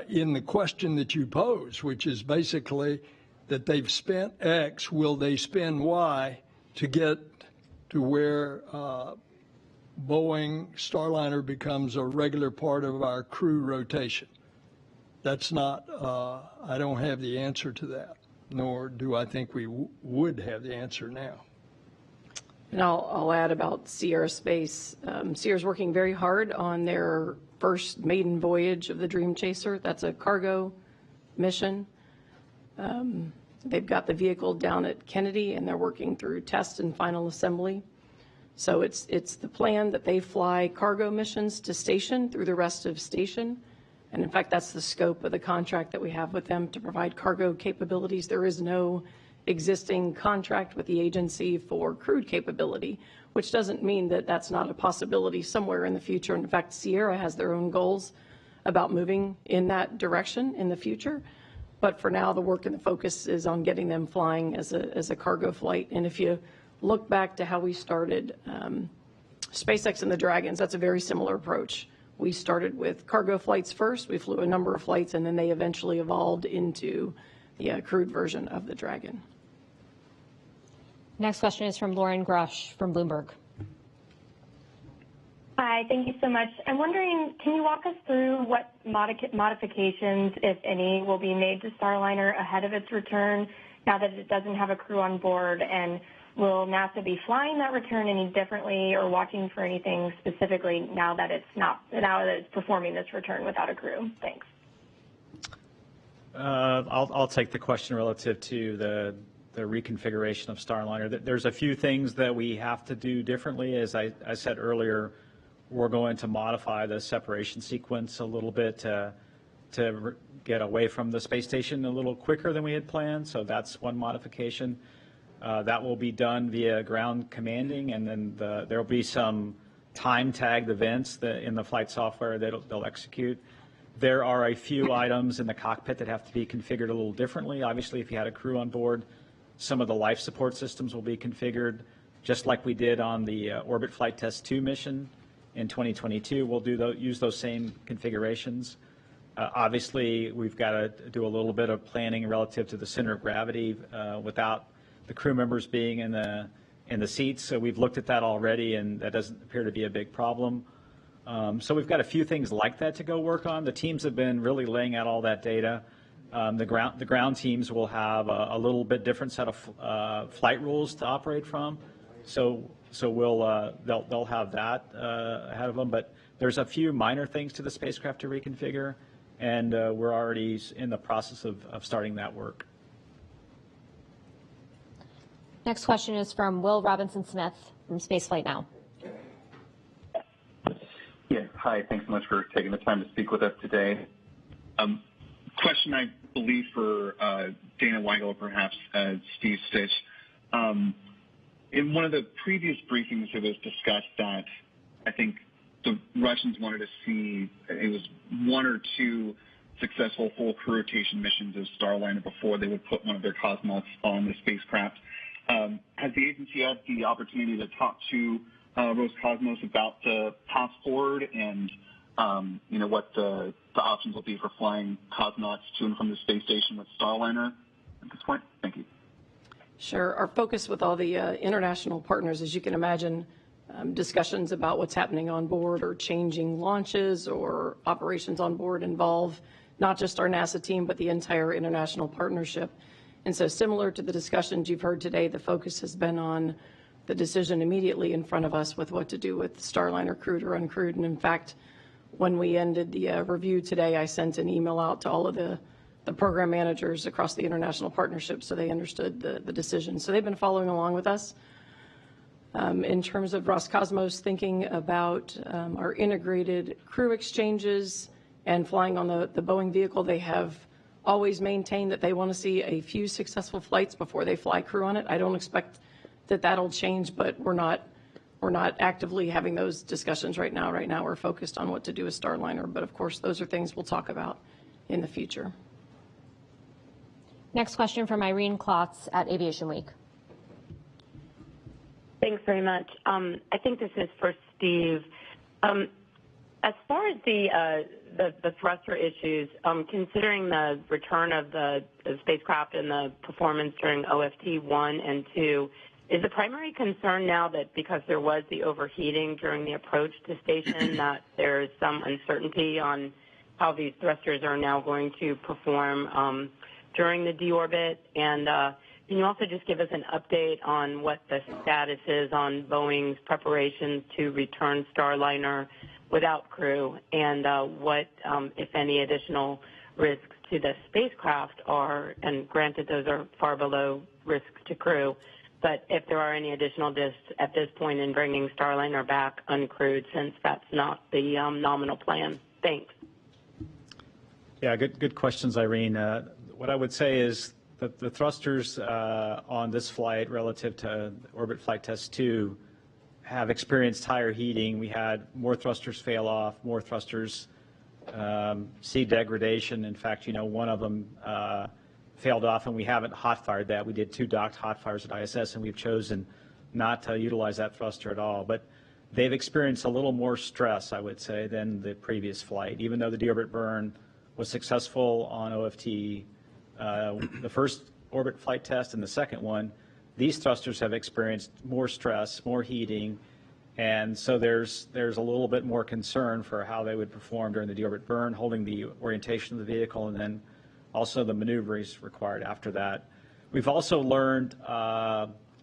in the question that you pose, which is basically that they've spent X, will they spend Y to get to where Boeing Starliner becomes a regular part of our crew rotation. That's not, I don't have the answer to that, nor do I think we would have the answer now. And I'll add about Sierra Space. Sierra's working very hard on their first maiden voyage of the Dream Chaser. That's a cargo mission. They've got the vehicle down at Kennedy, and they're working through test and final assembly. So it's the plan that they fly cargo missions to station through the rest of station. And in fact, that's the scope of the contract that we have with them to provide cargo capabilities. There is no existing contract with the agency for crewed capability, which doesn't mean that that's not a possibility somewhere in the future. In fact, Sierra has their own goals about moving in that direction in the future. But for now, the work and the focus is on getting them flying as a cargo flight. And if you look back to how we started SpaceX and the Dragons, that's a very similar approach. We started with cargo flights first. We flew a number of flights, and then they eventually evolved into the crewed version of the Dragon. Next question is from Lauren Grush from Bloomberg. Hi, thank you so much. I'm wondering, can you walk us through what modifications, if any, will be made to Starliner ahead of its return now that it doesn't have a crew on board? And will NASA be flying that return any differently or watching for anything specifically now that it's performing this return without a crew? Thanks. I'll take the question relative to the reconfiguration of Starliner. There's a few things that we have to do differently. As I said earlier, we're going to modify the separation sequence a little bit to get away from the space station a little quicker than we had planned. So that's one modification. That will be done via ground commanding, and then there will be some time-tagged events in the flight software that they'll execute. There are a few items in the cockpit that have to be configured a little differently. Obviously, if you had a crew on board, some of the life support systems will be configured just like we did on the Orbit Flight Test 2 mission in 2022. We'll use those same configurations. Obviously, we've got to do a little bit of planning relative to the center of gravity without the crew members being in the seats. So we've looked at that already, and that doesn't appear to be a big problem. So we've got a few things like that to go work on. The teams have been really laying out all that data. The ground teams will have a little bit different set of flight rules to operate from. So they'll have that ahead of them. But there's a few minor things to the spacecraft to reconfigure, and we're already in the process of starting that work. Next question is from Will Robinson-Smith from Spaceflight Now. Yeah, hi. Thanks so much for taking the time to speak with us today. Question, I believe, for Dana Weigel, perhaps Steve Stitch. In one of the previous briefings, it was discussed that I think the Russians wanted to see it was one or two successful full crew rotation missions of Starliner before they would put one of their cosmonauts on the spacecraft. Has the agency had the opportunity to talk to Roscosmos about the path forward and what the options will be for flying cosmonauts to and from the space station with Starliner at this point? Thank you. Sure. Our focus with all the international partners, as you can imagine, discussions about what's happening on board or changing launches or operations on board involve not just our NASA team, but the entire international partnership. And so similar to the discussions you've heard today, the focus has been on the decision immediately in front of us with what to do with Starliner crewed or uncrewed. And in fact, when we ended the review today, I sent an email out to all of the program managers across the international partnership so they understood the decision. So they've been following along with us. In terms of Roscosmos thinking about our integrated crew exchanges and flying on the Boeing vehicle, they have always maintained that they want to see a few successful flights before they fly crew on it. I don't expect that that'll change, but we're not actively having those discussions right now. Right now, we're focused on what to do with Starliner, but of course, those are things we'll talk about in the future. Next question from Irene Klotz at Aviation Week. Thanks very much. I think this is for Steve. As far as the thruster issues, considering the return of the spacecraft and the performance during OFT 1 and 2, is the primary concern now that because there was the overheating during the approach to station that there's some uncertainty on how these thrusters are now going to perform during the deorbit? And can you also just give us an update on what the status is on Boeing's preparations to return Starliner without crew, and what, if any, additional risks to the spacecraft are, and granted those are far below risks to crew, but if there are any additional risks at this point in bringing Starliner back uncrewed, since that's not the nominal plan? Thanks. Yeah, good questions, Irene. What I would say is that the thrusters on this flight relative to Orbit Flight Test 2 have experienced higher heating. We had more thrusters fail off, more thrusters see degradation. In fact, one of them failed off, and we haven't hot fired that. We did 2 docked hot fires at ISS, and we've chosen not to utilize that thruster at all. But they've experienced a little more stress, I would say, than the previous flight. Even though the deorbit burn was successful on OFT, the first orbit flight test and the second one, these thrusters have experienced more stress, more heating, and so there's a little bit more concern for how they would perform during the deorbit burn, holding the orientation of the vehicle, and then also the maneuvers required after that. We've also learned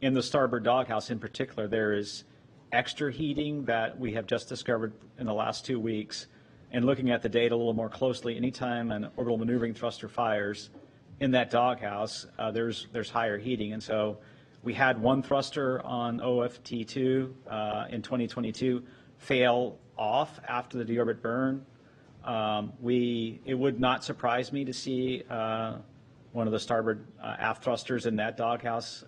in the starboard doghouse in particular, there is extra heating that we have just discovered in the last 2 weeks. And looking at the data a little more closely, anytime an orbital maneuvering thruster fires in that doghouse, there's higher heating. And so we had one thruster on OFT2 in 2022 fail off after the deorbit burn. It would not surprise me to see one of the starboard aft thrusters in that doghouse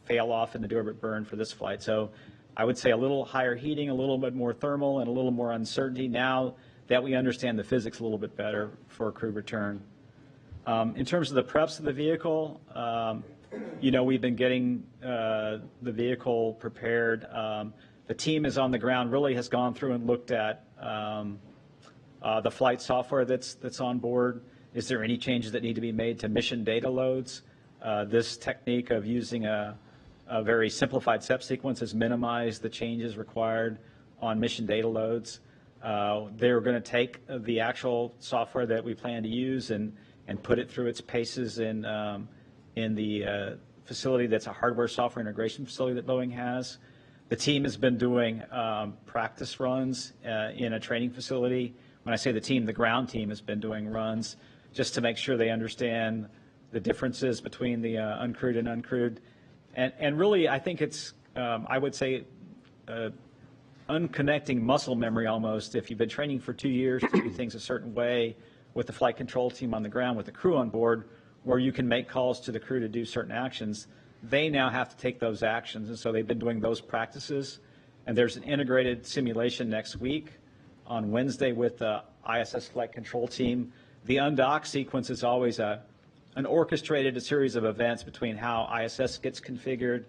fail off in the deorbit burn for this flight. So I would say a little higher heating, a little bit more thermal, and a little more uncertainty now that we understand the physics a little bit better for crew return. In terms of the preps of the vehicle, we've been getting the vehicle prepared. The team is on the ground, really has gone through and looked at the flight software that's on board. Is there any changes that need to be made to mission data loads? This technique of using a very simplified SEP sequence has minimized the changes required on mission data loads. They're going to take the actual software that we plan to use and put it through its paces in the facility that's a hardware software integration facility that Boeing has. The team has been doing practice runs in a training facility. When I say the team, the ground team has been doing runs just to make sure they understand the differences between the uncrewed and uncrewed. And really, I think it's, I would say, unconnecting muscle memory almost. If you've been training for 2 years to do things a certain way with the flight control team on the ground, with the crew on board, where you can make calls to the crew to do certain actions, they now have to take those actions. And so they've been doing those practices. And there's an integrated simulation next week on Wednesday with the ISS flight control team. The undock sequence is always an orchestrated series of events between how ISS gets configured,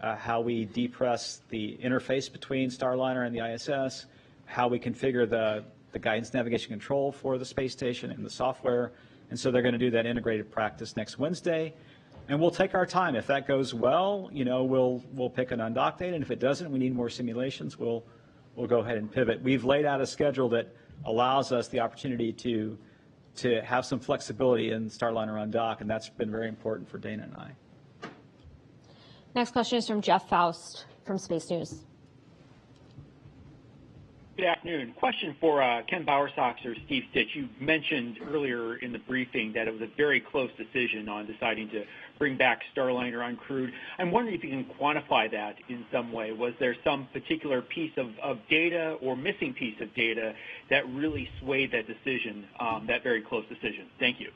how we depress the interface between Starliner and the ISS, how we configure the guidance navigation control for the space station and the software. And so they're going to do that integrated practice next Wednesday. And we'll take our time. If that goes well, we'll pick an undock date. And if it doesn't, we need more simulations, we'll go ahead and pivot. We've laid out a schedule that allows us the opportunity to have some flexibility in Starliner undock, and that's been very important for Dana and I. Next question is from Jeff Faust from Space News. Good afternoon. Question for Ken Bowersox or Steve Stitch. You mentioned earlier in the briefing that it was a very close decision on deciding to bring back Starliner uncrewed. I'm wondering if you can quantify that in some way. Was there some particular piece of data or missing piece of data that really swayed that decision, that very close decision? Thank you.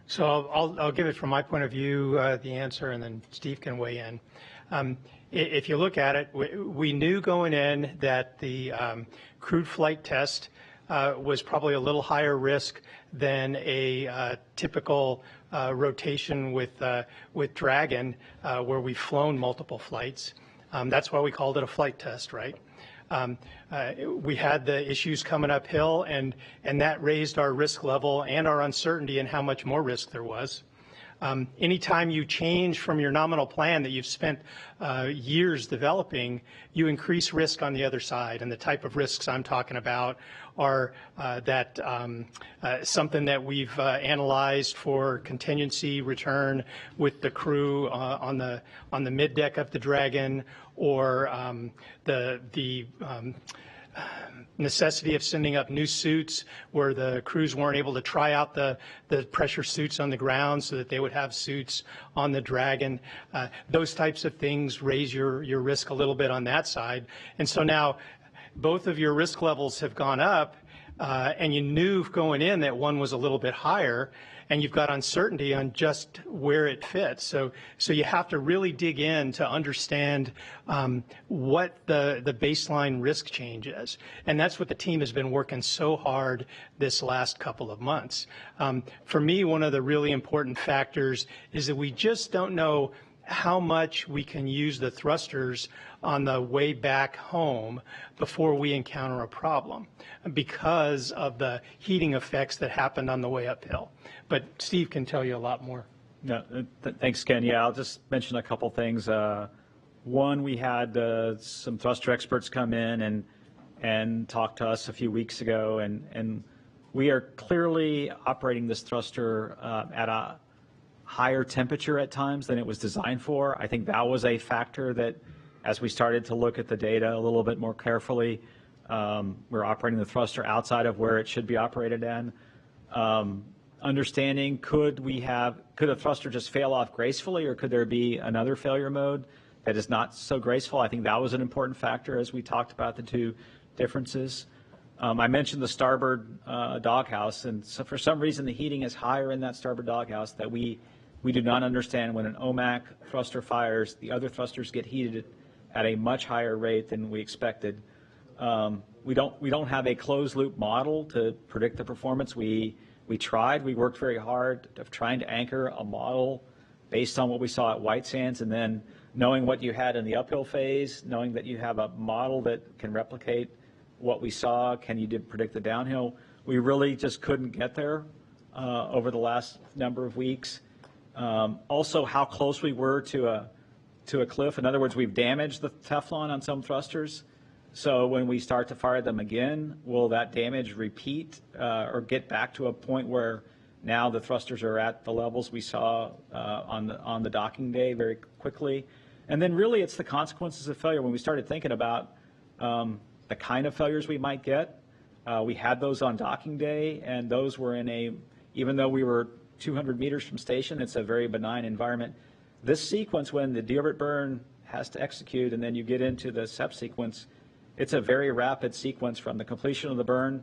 So I'll give it from my point of view, the answer, and then Steve can weigh in. If you look at it, we knew going in that the crewed flight test was probably a little higher risk than a typical rotation with Dragon, where we've flown multiple flights. That's why we called it a flight test, right? We had the issues coming uphill, and that raised our risk level and our uncertainty in how much more risk there was. Anytime you change from your nominal plan that you've spent years developing, you increase risk on the other side. And the type of risks I'm talking about are something that we've analyzed for contingency return with the crew on the middeck of the Dragon, or the necessity of sending up new suits where the crews weren't able to try out the pressure suits on the ground so that they would have suits on the Dragon. Those types of things raise your risk a little bit on that side. And so now both of your risk levels have gone up, and you knew going in that one was a little bit higher, and you've got uncertainty on just where it fits. So you have to really dig in to understand what the baseline risk change is. And that's what the team has been working so hard this last couple of months. For me, one of the really important factors is that we just don't know how much we can use the thrusters on the way back home before we encounter a problem because of the heating effects that happened on the way uphill. But Steve can tell you a lot more. Yeah, thanks, Ken. Yeah, I'll just mention a couple things. One, we had some thruster experts come in and talk to us a few weeks ago, and we are clearly operating this thruster at a higher temperature at times than it was designed for. I think that was a factor that, as we started to look at the data a little bit more carefully, we're operating the thruster outside of where it should be operated in. Understanding, could a thruster just fail off gracefully, or could there be another failure mode that is not so graceful? I think that was an important factor as we talked about the two differences. I mentioned the starboard doghouse, and so for some reason the heating is higher in that starboard doghouse that we do not understand. When an OMAC thruster fires, the other thrusters get heated at a much higher rate than we expected. We don't have a closed loop model to predict the performance. We worked very hard of trying to anchor a model based on what we saw at White Sands, and then knowing what you had in the uphill phase, knowing that you have a model that can replicate what we saw. Can you predict the downhill? We really just couldn't get there over the last number of weeks. Also, how close we were to a cliff. In other words, we've damaged the Teflon on some thrusters. So when we start to fire them again, will that damage repeat or get back to a point where now the thrusters are at the levels we saw on the docking day very quickly? And then really it's the consequences of failure. When we started thinking about the kind of failures we might get, we had those on docking day, and those were even though we were 200 meters from station, it's a very benign environment. This sequence, when the deorbit burn has to execute and then you get into the SEP sequence, it's a very rapid sequence from the completion of the burn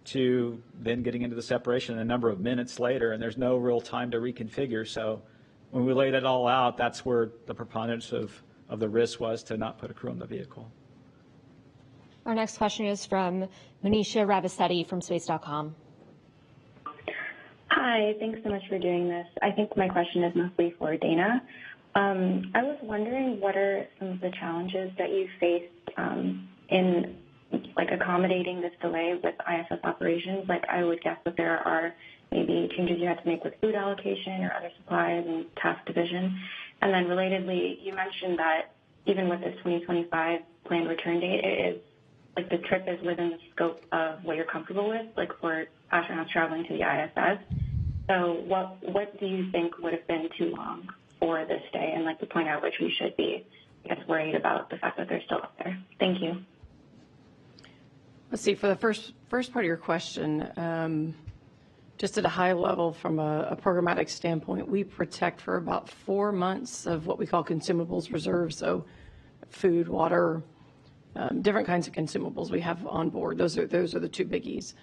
to then getting into the separation a number of minutes later, and there's no real time to reconfigure. So when we laid it all out, that's where the preponderance of the risk was to not put a crew on the vehicle. Our next question is from Manisha Ravasetti from Space.com. Hi, thanks so much for doing this. I think my question is mostly for Dana. I was wondering, what are some of the challenges that you faced in accommodating this delay with ISS operations? I would guess that there are maybe changes you had to make with food allocation or other supplies and task division. And then relatedly, you mentioned that even with this 2025 planned return date, it is the trip is within the scope of what you're comfortable with, for astronauts traveling to the ISS. So what do you think would have been too long for this day, and the point at which we should be, worried about the fact that they're still up there? Thank you. Let's see, for the first part of your question, just at a high level from a programmatic standpoint, we protect for about 4 months of what we call consumables reserves, so food, water, different kinds of consumables we have on board. Those are the two biggies.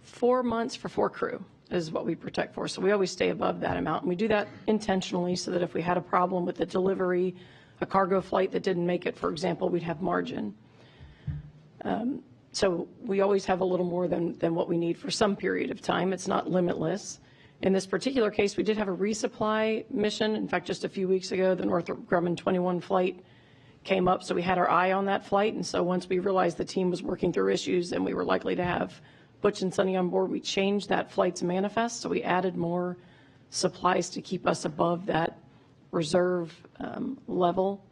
4 months for 4 crew. is what we protect for. So we always stay above that amount. And we do that intentionally so that if we had a problem with the delivery, a cargo flight that didn't make it, for example, we'd have margin. So we always have a little more than what we need for some period of time. It's not limitless. In this particular case, we did have a resupply mission. In fact, just a few weeks ago, the Northrop Grumman 21 flight came up, so we had our eye on that flight. And so once we realized the team was working through issues and we were likely to have Butch and Sunny on board, we changed that flight's manifest. So we added more supplies to keep us above that reserve level.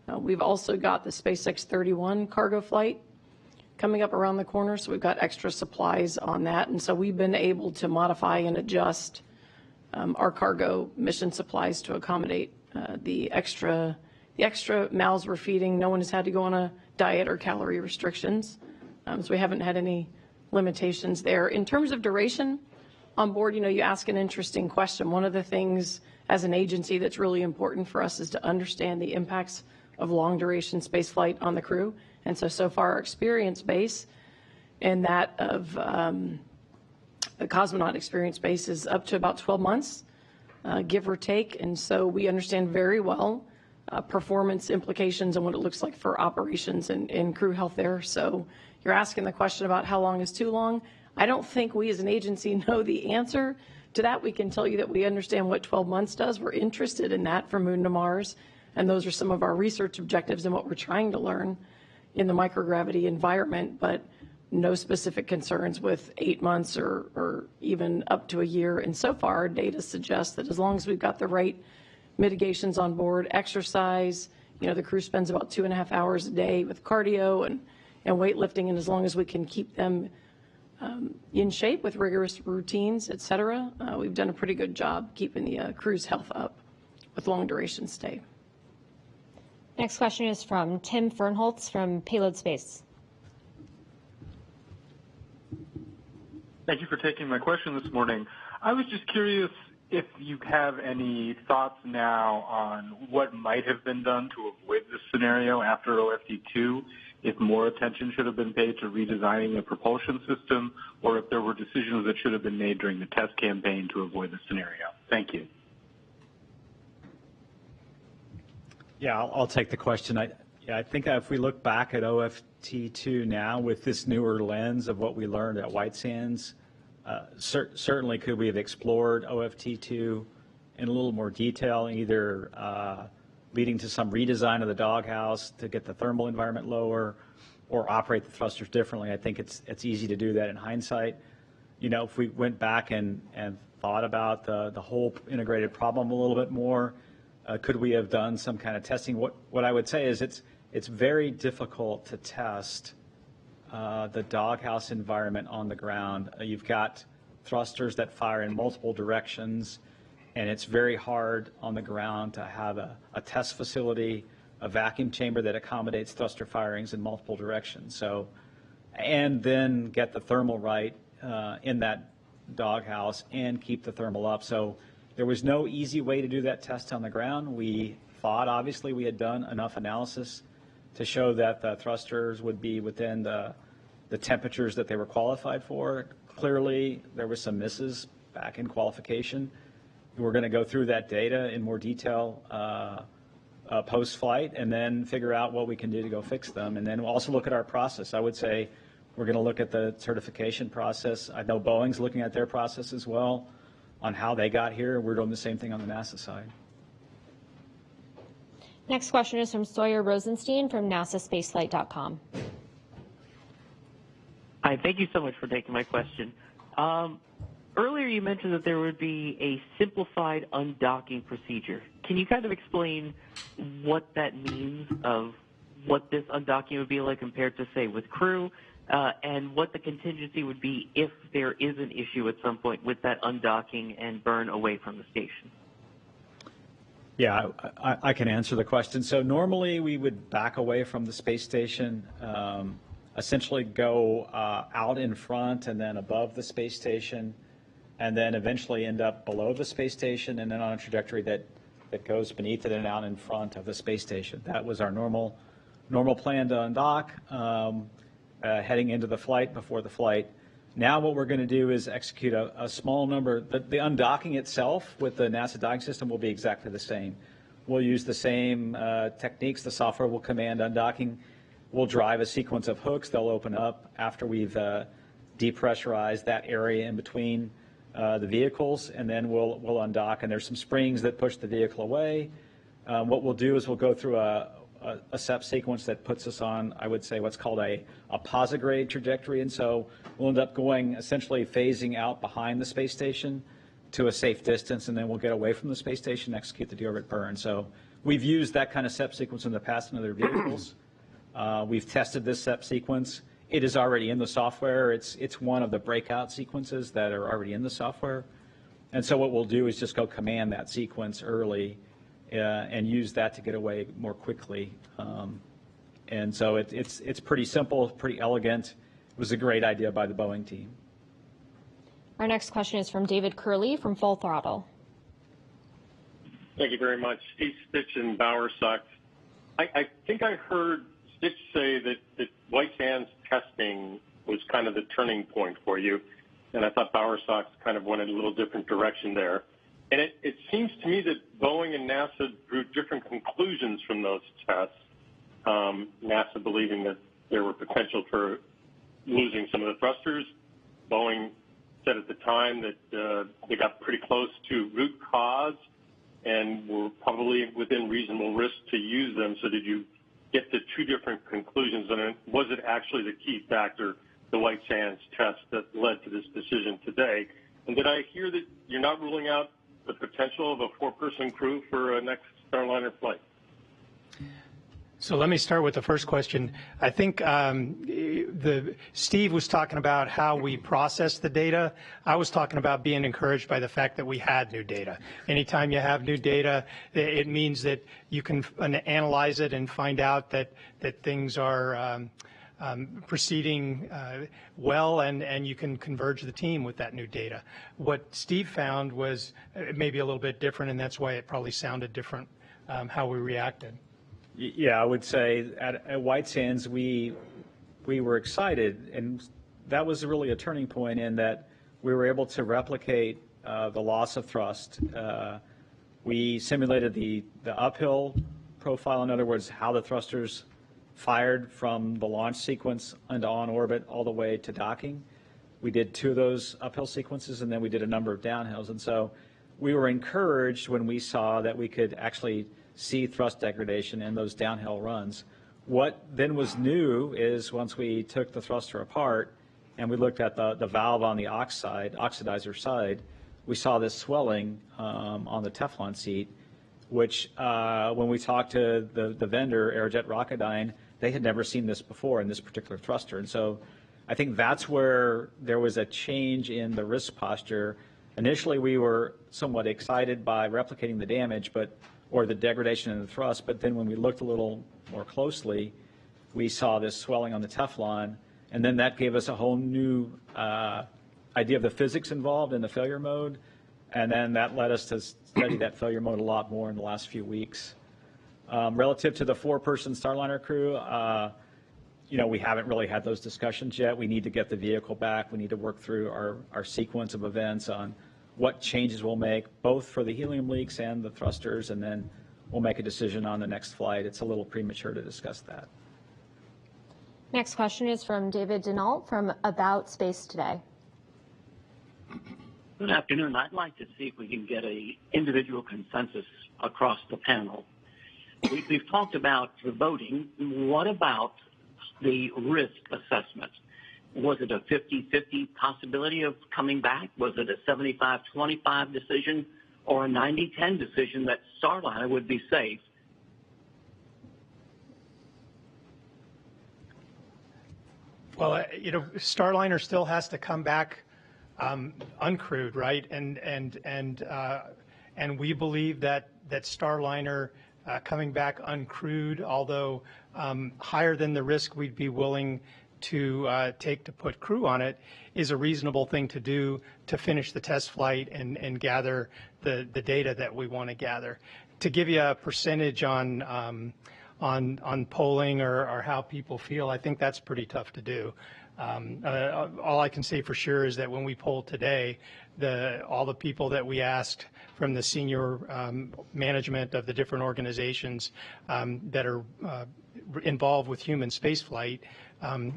We've also got the SpaceX 31 cargo flight coming up around the corner, so we've got extra supplies on that. And so we've been able to modify and adjust our cargo mission supplies to accommodate the extra mouths we're feeding. No one has had to go on a diet or calorie restrictions, so we haven't had any limitations there. In terms of duration on board, you ask an interesting question. One of the things as an agency that's really important for us is to understand the impacts of long duration space flight on the crew. And so far our experience base and that of the cosmonaut experience base is up to about 12 months, give or take. And so we understand very well performance implications and what it looks like for operations and crew health there. So you're asking the question about how long is too long. I don't think we as an agency know the answer to that. We can tell you that we understand what 12 months does. We're interested in that from Moon to Mars. And those are some of our research objectives and what we're trying to learn in the microgravity environment, but no specific concerns with 8 months or even up to a year. And so far, our data suggests that as long as we've got the right mitigations on board, exercise, the crew spends about 2.5 hours a day with cardio and weightlifting, and as long as we can keep them in shape with rigorous routines, et cetera, we've done a pretty good job keeping the crew's health up with long duration stay. Next question is from Tim Fernholz from Payload Space. Thank you for taking my question this morning. I was just curious if you have any thoughts now on what might have been done to avoid this scenario after OFT-2, if more attention should have been paid to redesigning the propulsion system, or if there were decisions that should have been made during the test campaign to avoid the scenario. Thank you. Yeah, I'll take the question. I think if we look back at OFT-2 now with this newer lens of what we learned at White Sands, certainly could we have explored OFT-2 in a little more detail, either leading to some redesign of the doghouse to get the thermal environment lower or operate the thrusters differently. I think it's easy to do that in hindsight. If we went back and thought about the whole integrated problem a little bit more, could we have done some kind of testing? What I would say is it's very difficult to test the doghouse environment on the ground. You've got thrusters that fire in multiple directions, and it's very hard on the ground to have a test facility, a vacuum chamber that accommodates thruster firings in multiple directions. So, and then get the thermal right in that doghouse and keep the thermal up. So there was no easy way to do that test on the ground. We thought, obviously, we had done enough analysis to show that the thrusters would be within the temperatures that they were qualified for. Clearly, there were some misses back in qualification. We're going to go through that data in more detail post-flight and then figure out what we can do to go fix them. And then we'll also look at our process. I would say we're going to look at the certification process. I know Boeing's looking at their process as well on how they got here. We're doing the same thing on the NASA side. Next question is from Sawyer Rosenstein from NASASpaceflight.com. Hi, thank you so much for taking my question. Earlier you mentioned that there would be a simplified undocking procedure. Can you kind of explain what that means of what this undocking would be like compared to, say, with crew, and what the contingency would be if there is an issue at some point with that undocking and burn away from the station? Yeah, I can answer the question. So normally we would back away from the space station, essentially go out in front and then above the space station, and then eventually end up below the space station and then on a trajectory that goes beneath it and out in front of the space station. That was our normal plan to undock, heading into the flight, before the flight. Now what we're going to do is execute a small number. The undocking itself with the NASA docking system will be exactly the same. We'll use the same techniques. The software will command undocking. We'll drive a sequence of hooks. They'll open up after we've depressurized that area in between the vehicles, and then we'll undock. And there's some springs that push the vehicle away. What we'll do is we'll go through a SEP sequence that puts us on, I would say, what's called a posigrade trajectory. And so we'll end up going essentially phasing out behind the space station to a safe distance, and then we'll get away from the space station and execute the deorbit burn. So we've used that kind of SEP sequence in the past in other vehicles. We've tested this SEP sequence. It is already in the software. It's one of the breakout sequences that are already in the software. And so what we'll do is just go command that sequence early and use that to get away more quickly. And so it's pretty simple, pretty elegant. It was a great idea by the Boeing team. Our next question is from David Curley from Full Throttle. Thank you very much. Steve Stitch and Bowersox. I think I heard Stitch say that White Sands testing was kind of the turning point for you, and I thought Bowersox kind of went in a little different direction there. And it seems to me that Boeing and NASA drew different conclusions from those tests, NASA believing that there were potential for losing some of the thrusters. Boeing said at the time that they got pretty close to root cause and were probably within reasonable risk to use them. So did you get the two different conclusions? And was it actually the key factor, the White Sands test, that led to this decision today? And did I hear that you're not ruling out the potential of a 4-person crew for a next Starliner flight? So let me start with the first question. I think Steve was talking about how we process the data. I was talking about being encouraged by the fact that we had new data. Anytime you have new data, it means that you can analyze it and find out that things are proceeding well, and you can converge the team with that new data. What Steve found was maybe a little bit different, and that's why it probably sounded different how we reacted. Yeah, I would say at White Sands we were excited, and that was really a turning point in that we were able to replicate the loss of thrust. We simulated the uphill profile, in other words, how the thrusters fired from the launch sequence into on orbit all the way to docking. We did 2 of those uphill sequences, and then we did a number of downhills. And so we were encouraged when we saw that we could actually see thrust degradation in those downhill runs. What then was new is once we took the thruster apart and we looked at the valve on the oxidizer side, we saw this swelling on the Teflon seat, which when we talked to the vendor, Aerojet Rocketdyne, they had never seen this before in this particular thruster. And so I think that's where there was a change in the risk posture. Initially, we were somewhat excited by replicating the damage, or the degradation in the thrust, but then when we looked a little more closely, we saw this swelling on the Teflon, and then that gave us a whole new idea of the physics involved in the failure mode, and then that led us to study that failure mode a lot more in the last few weeks. Relative to the 4-person Starliner crew, we haven't really had those discussions yet. We need to get the vehicle back. We need to work through our sequence of events on what changes we'll make, both for the helium leaks and the thrusters, and then we'll make a decision on the next flight. It's a little premature to discuss that. Next question is from David Denault from About Space Today. Good afternoon. I'd like to see if we can get an individual consensus across the panel. We've talked about the voting. What about the risk assessment? Was it a 50-50 possibility of coming back? Was it a 75-25 decision or a 90-10 decision that Starliner would be safe? Well, Starliner still has to come back uncrewed, right? And we believe that Starliner coming back uncrewed, although higher than the risk we'd be willing to take to put crew on it, is a reasonable thing to do to finish the test flight and gather the data that we want to gather. To give you a percentage on polling or how people feel, I think that's pretty tough to do. All I can say for sure is that when we polled today, all the people that we asked from the senior management of the different organizations that are involved with human spaceflight,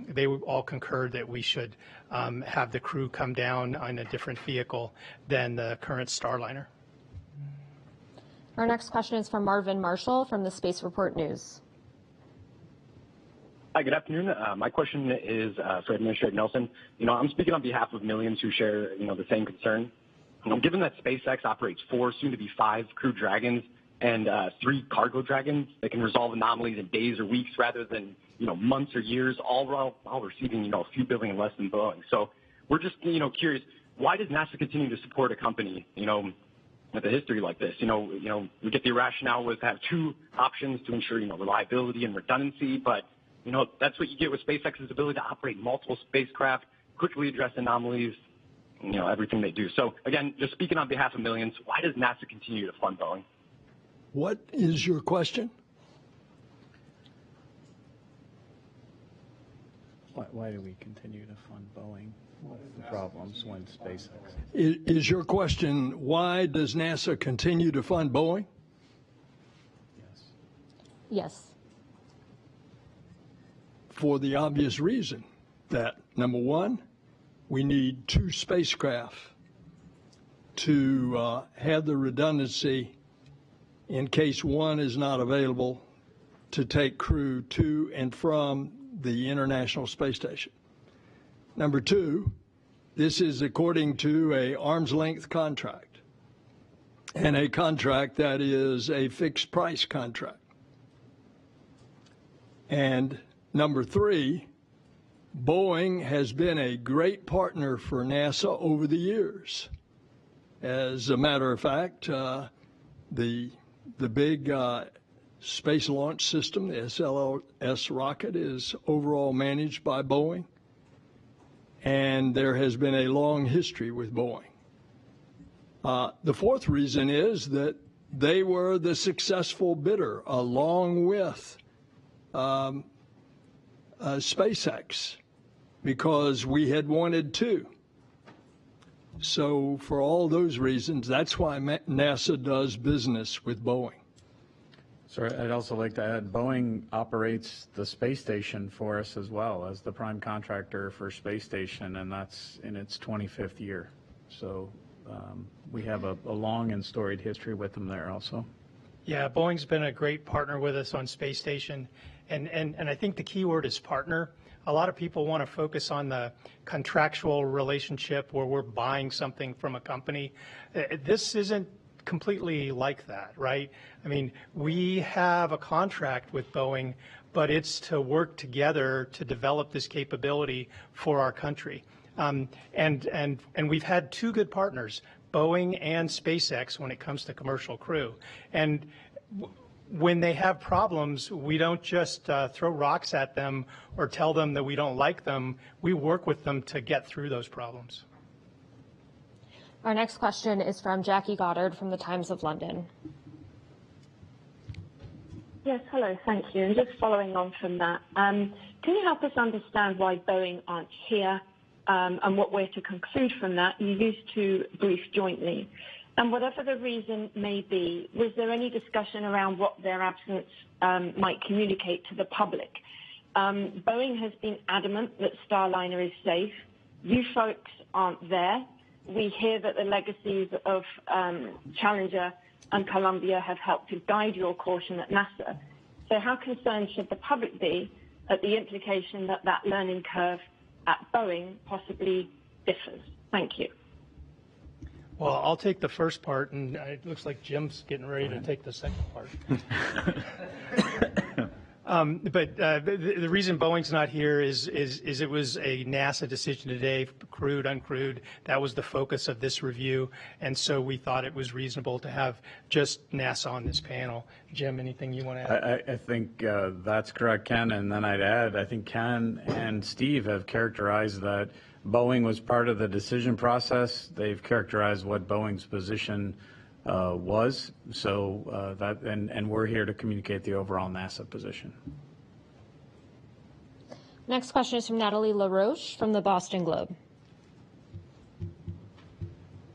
they all concurred that we should have the crew come down on a different vehicle than the current Starliner. Our next question is from Marvin Marshall from the Space Report News. Hi, good afternoon. My question is for Administrator Nelson. I'm speaking on behalf of millions who share, the same concern. Given that SpaceX operates 4, soon to be 5 Crew Dragons and 3 Cargo Dragons that can resolve anomalies in days or weeks rather than, months or years, all while receiving, a few billion less than Boeing. So we're just, curious, why does NASA continue to support a company, with a history like this? We get the rationale was to have 2 options to ensure, reliability and redundancy, but that's what you get with SpaceX's ability to operate multiple spacecraft, quickly address anomalies, everything they do. So again, just speaking on behalf of millions, why does NASA continue to fund Boeing? What is your question? Why do we continue to fund Boeing? What are the problems when SpaceX? Is your question, why does NASA continue to fund Boeing? Yes. For the obvious reason that, number one, we need 2 spacecraft to have the redundancy in case one is not available to take crew to and from the International Space Station. Number 2, this is according to an arm's length contract, and a contract that is a fixed price contract. And number 3, Boeing has been a great partner for NASA over the years. As a matter of fact, the big space launch system, the SLS rocket, is overall managed by Boeing, and there has been a long history with Boeing. The 4th reason is that they were the successful bidder along with SpaceX, because we had wanted 2. So for all those reasons, that's why NASA does business with Boeing. So I'd also like to add, Boeing operates the space station for us as well as the prime contractor for space station, and that's in its 25th year. So we have a long and storied history with them there also. Yeah, Boeing's been a great partner with us on space station, and I think the key word is partner. A lot of people want to focus on the contractual relationship where we're buying something from a company. This isn't completely like that, right? I mean, we have a contract with Boeing, but it's to work together to develop this capability for our country. And we've had 2 good partners, Boeing and SpaceX, when it comes to commercial crew. And when they have problems, we don't just throw rocks at them or tell them that we don't like them. We work with them to get through those problems. Our next question is from Jackie Goddard from the Times of London. Yes, hello, thank you. And just following on from that, can you help us understand why Boeing aren't here and what we're to conclude from that? You used to brief jointly. And whatever the reason may be, was there any discussion around what their absence might communicate to the public? Boeing has been adamant that Starliner is safe. You folks aren't there. We hear that the legacies of Challenger and Columbia have helped to guide your caution at NASA. So how concerned should the public be at the implication that that learning curve at Boeing possibly differs? Thank you. Well, I'll take the first part, and it looks like Jim's getting ready to take the second part. But the reason Boeing's not here is it was a NASA decision today, crewed, uncrewed. That was the focus of this review, and so we thought it was reasonable to have just NASA on this panel. Jim, anything you want to add? I think that's correct, Ken, and then I'd add, I think Ken and Steve have characterized that Boeing was part of the decision process. They've characterized what Boeing's position was. So and we're here to communicate the overall NASA position. Next question is from Natalie LaRoche from the Boston Globe.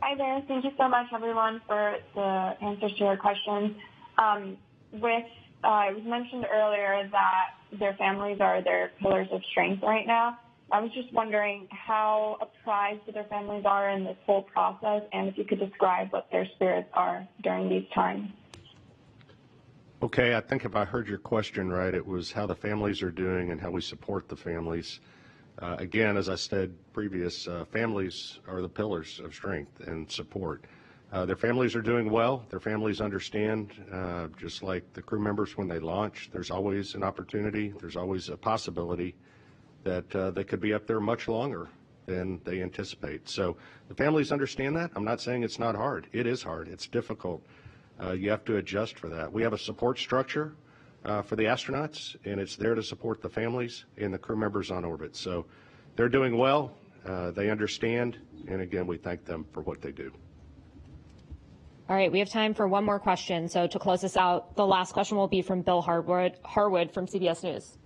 Hi there. Thank you so much, everyone, for the answers to your questions. It was mentioned earlier that their families are their pillars of strength right now. I was just wondering how apprised their families are in this whole process, and if you could describe what their spirits are during these times. Okay, I think if I heard your question right, it was how the families are doing and how we support the families. Again, as I said previous, families are the pillars of strength and support. Their families are doing well. Their families understand, just like the crew members when they launch, there's always an opportunity, there's always a possibility that they could be up there much longer than they anticipate. So the families understand that. I'm not saying it's not hard. It is hard. It's difficult. You have to adjust for that. We have a support structure for the astronauts, and it's there to support the families and the crew members on orbit. So they're doing well. They understand, and again, we thank them for what they do. All right, we have time for one more question. So to close this out, the last question will be from Bill Harwood from CBS News.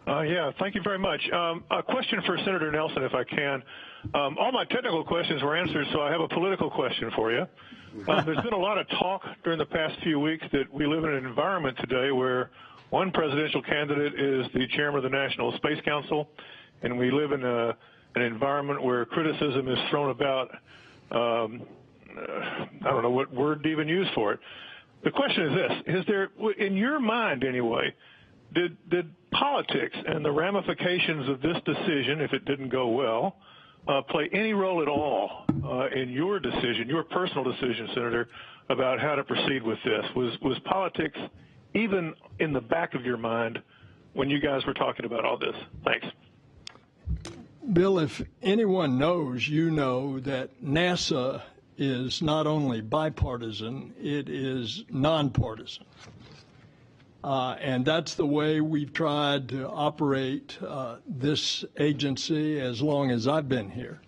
Yeah, thank you very much. A question for Senator Nelson, if I can. All my technical questions were answered, so I have a political question for you. There's been a lot of talk during the past few weeks that we live in an environment today where one presidential candidate is the chairman of the National Space Council, and we live in an environment where criticism is thrown about. I don't know what word to even use for it. The question is this: is there, in your mind anyway, did politics and the ramifications of this decision, if it didn't go well, play any role at all in your decision, your personal decision, Senator, about how to proceed with this? Was politics even in the back of your mind when you guys were talking about all this? Thanks. Bill, if anyone knows, you know that NASA is not only bipartisan, it is nonpartisan. And that's the way we've tried to operate this agency as long as I've been here.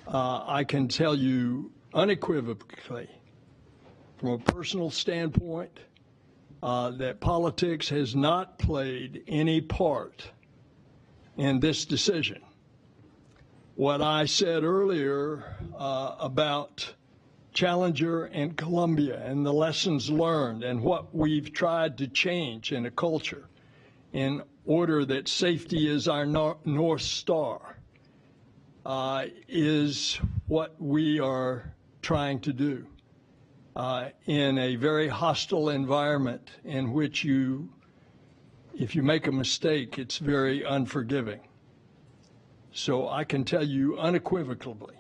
I can tell you unequivocally, from a personal standpoint, that politics has not played any part in this decision. What I said earlier about Challenger and Columbia and the lessons learned and what we've tried to change in a culture in order that safety is our North Star is what we are trying to do in a very hostile environment in which if you make a mistake, it's very unforgiving. So I can tell you unequivocally,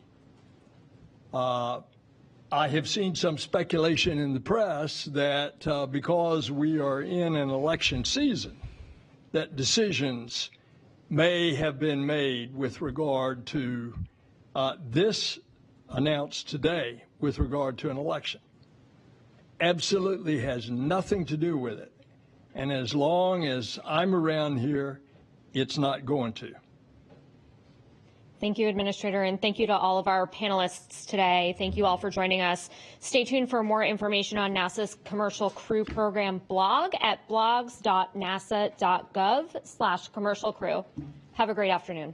I have seen some speculation in the press that because we are in an election season, that decisions may have been made with regard to this announced today with regard to an election. Absolutely has nothing to do with it. And as long as I'm around here, it's not going to. Thank you, Administrator, and thank you to all of our panelists today. Thank you all for joining us. Stay tuned for more information on NASA's Commercial Crew Program blog at blogs.nasa.gov/commercial crew. Have a great afternoon.